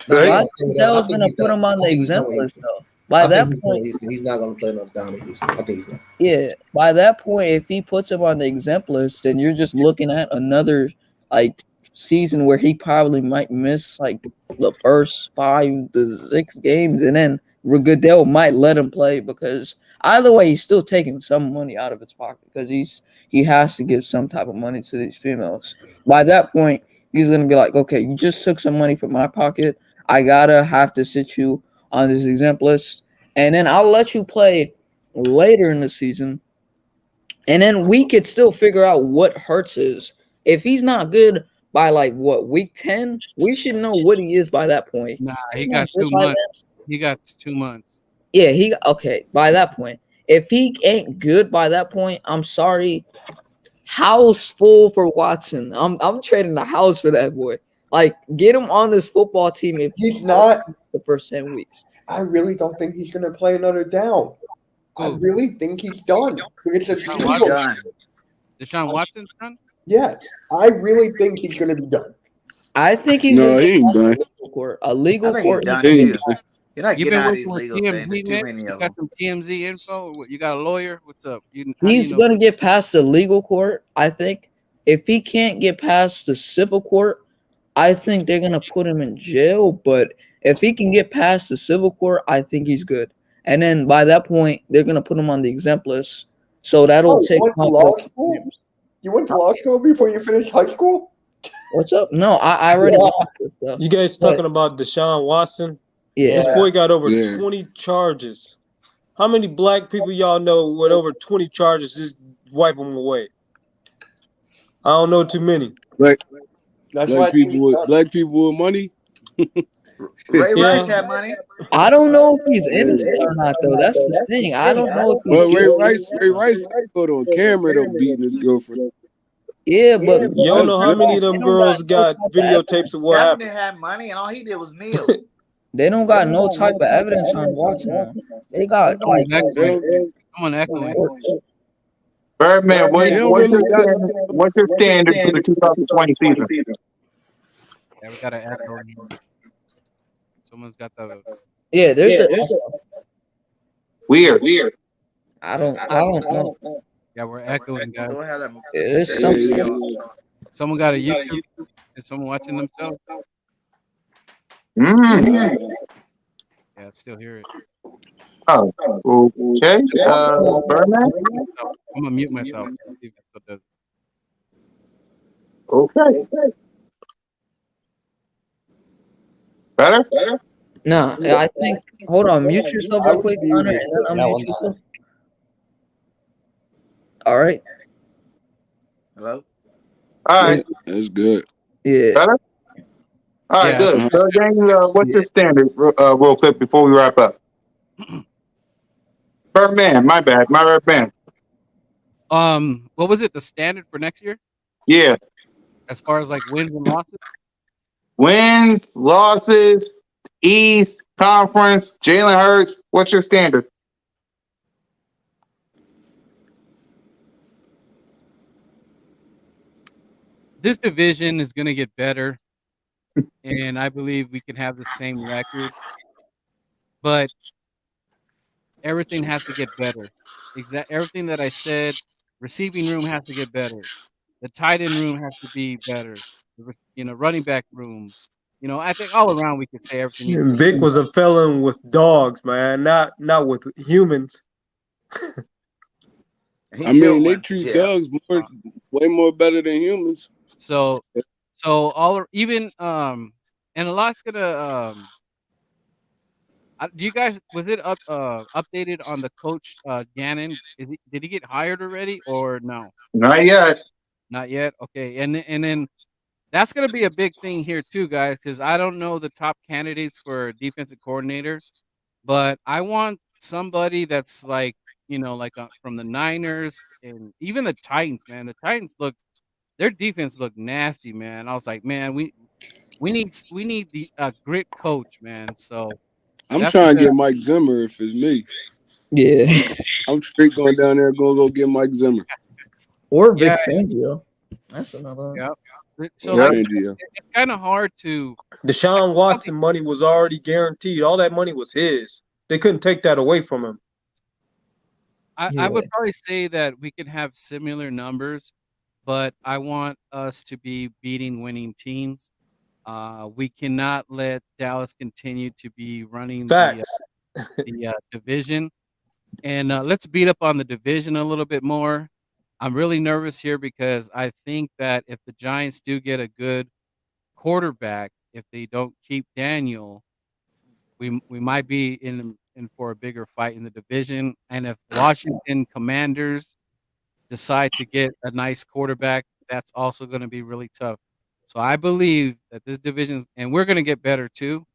Roger Goodell's going to put him on the exempt list, though. By that point, he's not going to play another down in Houston. I think he's not. Yeah, by that point, if he puts him on the exempt list, then you're just looking at another season where he probably might miss the first 5 to 6 games, and then Goodell might let him play because either way, he's still taking some money out of his pocket because he has to give some type of money to these females. By that point, he's gonna be like, okay, you just took some money from my pocket. I gotta have to sit you on this exempt list, and then I'll let you play later in the season, and then we could still figure out what Hurts is. If he's not good by week 10, we should know what he is by that point. Nah, he got 2 months. He got 2 months. Yeah, okay. By that point, if he ain't good by that point, I'm sorry. House full for Watson. I'm trading the house for that boy. Get him on this football team if he's not the first 10 weeks. I really don't think he's going to play another down. I really think he's done. Deshaun Watson's done? Yeah, I really think he's going to be done. I think he's no, he ain't done. A legal court. He's done too. You're not getting out of these with legal TMZ, things. There's too man? many You of got them. some TMZ info? Or what? You got a lawyer? What's up? He's going to get past the legal court, I think. If he can't get past the civil court, I think they're going to put him in jail. But if he can get past the civil court, I think he's good. And then by that point, they're going to put him on the exempt list. So that'll take you went to law school? You went to law school before you finished high school? What's up? No, I already know this stuff. You guys talking about Deshaun Watson? Yeah. This boy got over 20 charges. How many black people y'all know with over 20 charges just wipe them away? I don't know too many. Black people with money. Ray Rice had money. I don't know if he's innocent or not, though. That's the thing. I don't know if he's Ray Rice put on camera though beating his girlfriend. Yeah, but you don't know how many of them girls got videotapes of what happened. Kaepernick had money, and all he did was kneel. They don't got no type of evidence on Watson. Though. They got someone echoing. Birdman, what's your standard for the 2020 season? Yeah, we got an echo in here. Someone's got the. Yeah, there's a weird. I don't know. Yeah, we're echoing, guys. There's something. Someone got a YouTube. Is someone watching themselves? Mm. Yeah, I still hear it. Oh, okay. Birdman? I'm gonna mute myself. See if it still does. Okay. Better? No, I think. Hold on, mute yourself real quick, Connor, and then unmute yourself. All right. Hello. All right. That's good. Yeah. Better? All right, good. So, Daniel, what's your standard, real quick, before we wrap up? Birdman, my bad. My Birdman. What was it? The standard for next year? Yeah. As far as wins and losses? Wins, losses, East, Conference, Jalen Hurts. What's your standard? This division is going to get better, and I believe we can have the same record. But everything has to get better. Everything that I said, receiving room has to get better. The tight end room has to be better. Running back room. I think all around we could say everything. Vic was a felon with dogs, man, not with humans. I mean, they treat dogs way more better than humans. So and a lot's gonna. Do you guys was it updated on the coach Gannon? Did he get hired already or no? Not yet. Not yet. Okay, and then that's gonna be a big thing here too, guys, because I don't know the top candidates for defensive coordinator, but I want somebody that's from the Niners and even the Titans. Man, the Titans their defense looked nasty, man. I was like, man, We need the grit coach, man. So I'm that's trying to what get Mike Zimmer if it's me. Yeah. I'm straight going down there, gonna go get Mike Zimmer. Or yeah, Vic Fangio. That's another one. yeah. So Or like Fangio. it's kind of hard to Deshaun Watson money was already guaranteed. All that money was his. They couldn't take that away from him. I would probably say that we could have similar numbers, but I want us to be beating winning teams. We cannot let Dallas continue to be running Facts. the division, and let's beat up on the division a little bit more. I'm really nervous here because I think that if the Giants do get a good quarterback, if they don't keep Daniel, we might be in for a bigger fight in the division. And if Washington Commanders decide to get a nice quarterback, that's also going to be really tough. So I believe that this division, and we're going to get better too.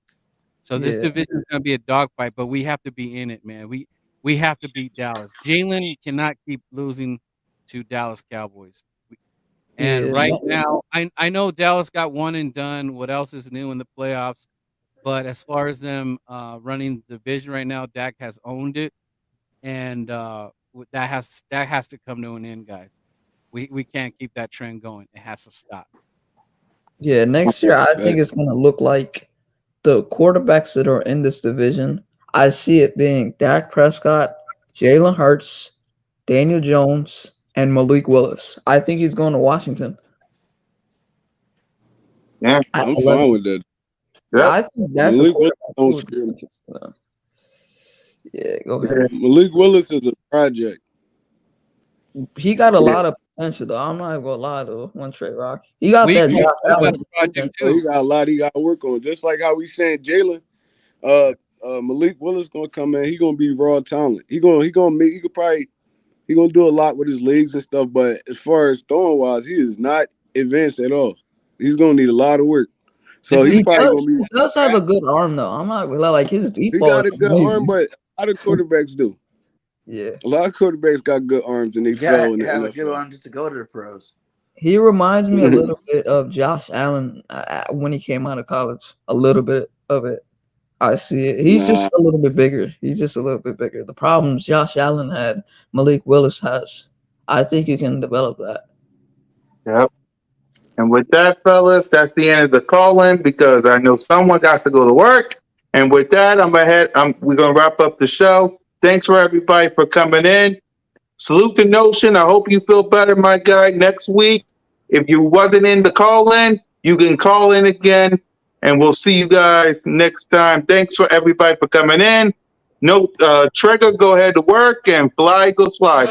So this Yeah. division is going to be a dogfight, but we have to be in it, man. We have to beat Dallas. Jalen cannot keep losing to Dallas Cowboys. And Yeah. right now, I know Dallas got one and done. What else is new in the playoffs? But as far as them running the division right now, Dak has owned it, and that has to come to an end, guys. We can't keep that trend going. It has to stop. Yeah, next year I think it's gonna look like the quarterbacks that are in this division. I see it being Dak Prescott, Jalen Hurts, Daniel Jones, and Malik Willis. I think he's going to Washington. Yeah, I'm 11. fine with that. Yep. I think that's a Malik Willis quarterback. don't Who scare me. Yeah, go ahead. Malik Willis is a project. He got a lot of potential, though. I'm not gonna lie to one Trey Rock. He got that We Josh have a Allen project So he too. got a lot he got to work on. Just like how we saying Jalen, Malik Willis gonna come in. He gonna be raw talent. He gonna make. He gonna do a lot with his legs and stuff. But as far as throwing wise, he is not advanced at all. He's gonna need a lot of work. So This he's is probably gonna be. He does have a good arm, though. I'm not gonna lie. Like his deep He ball got is a good arm, amazing. but a lot of quarterbacks do. Yeah. A lot of quarterbacks got good arms and they You gotta fail in the have a good NFL. one just to go to the pros. He reminds me a little bit of Josh Allen when he came out of college. A little bit of it. I see it. He's just Nah, a little bit bigger. He's just a little bit bigger. The problems Josh Allen had, Malik Willis has. I think you can develop that. Yep. And with that, fellas, that's the end of the call-in because I know someone got to go to work. And with that, we're gonna wrap up the show. Thanks for everybody for coming in. Salute the notion. I hope you feel better, my guy. Next week, if you wasn't in the call-in, you can call in again, and we'll see you guys next time. Thanks for everybody for coming in. No, Trigger, go ahead to work and fly, go fly.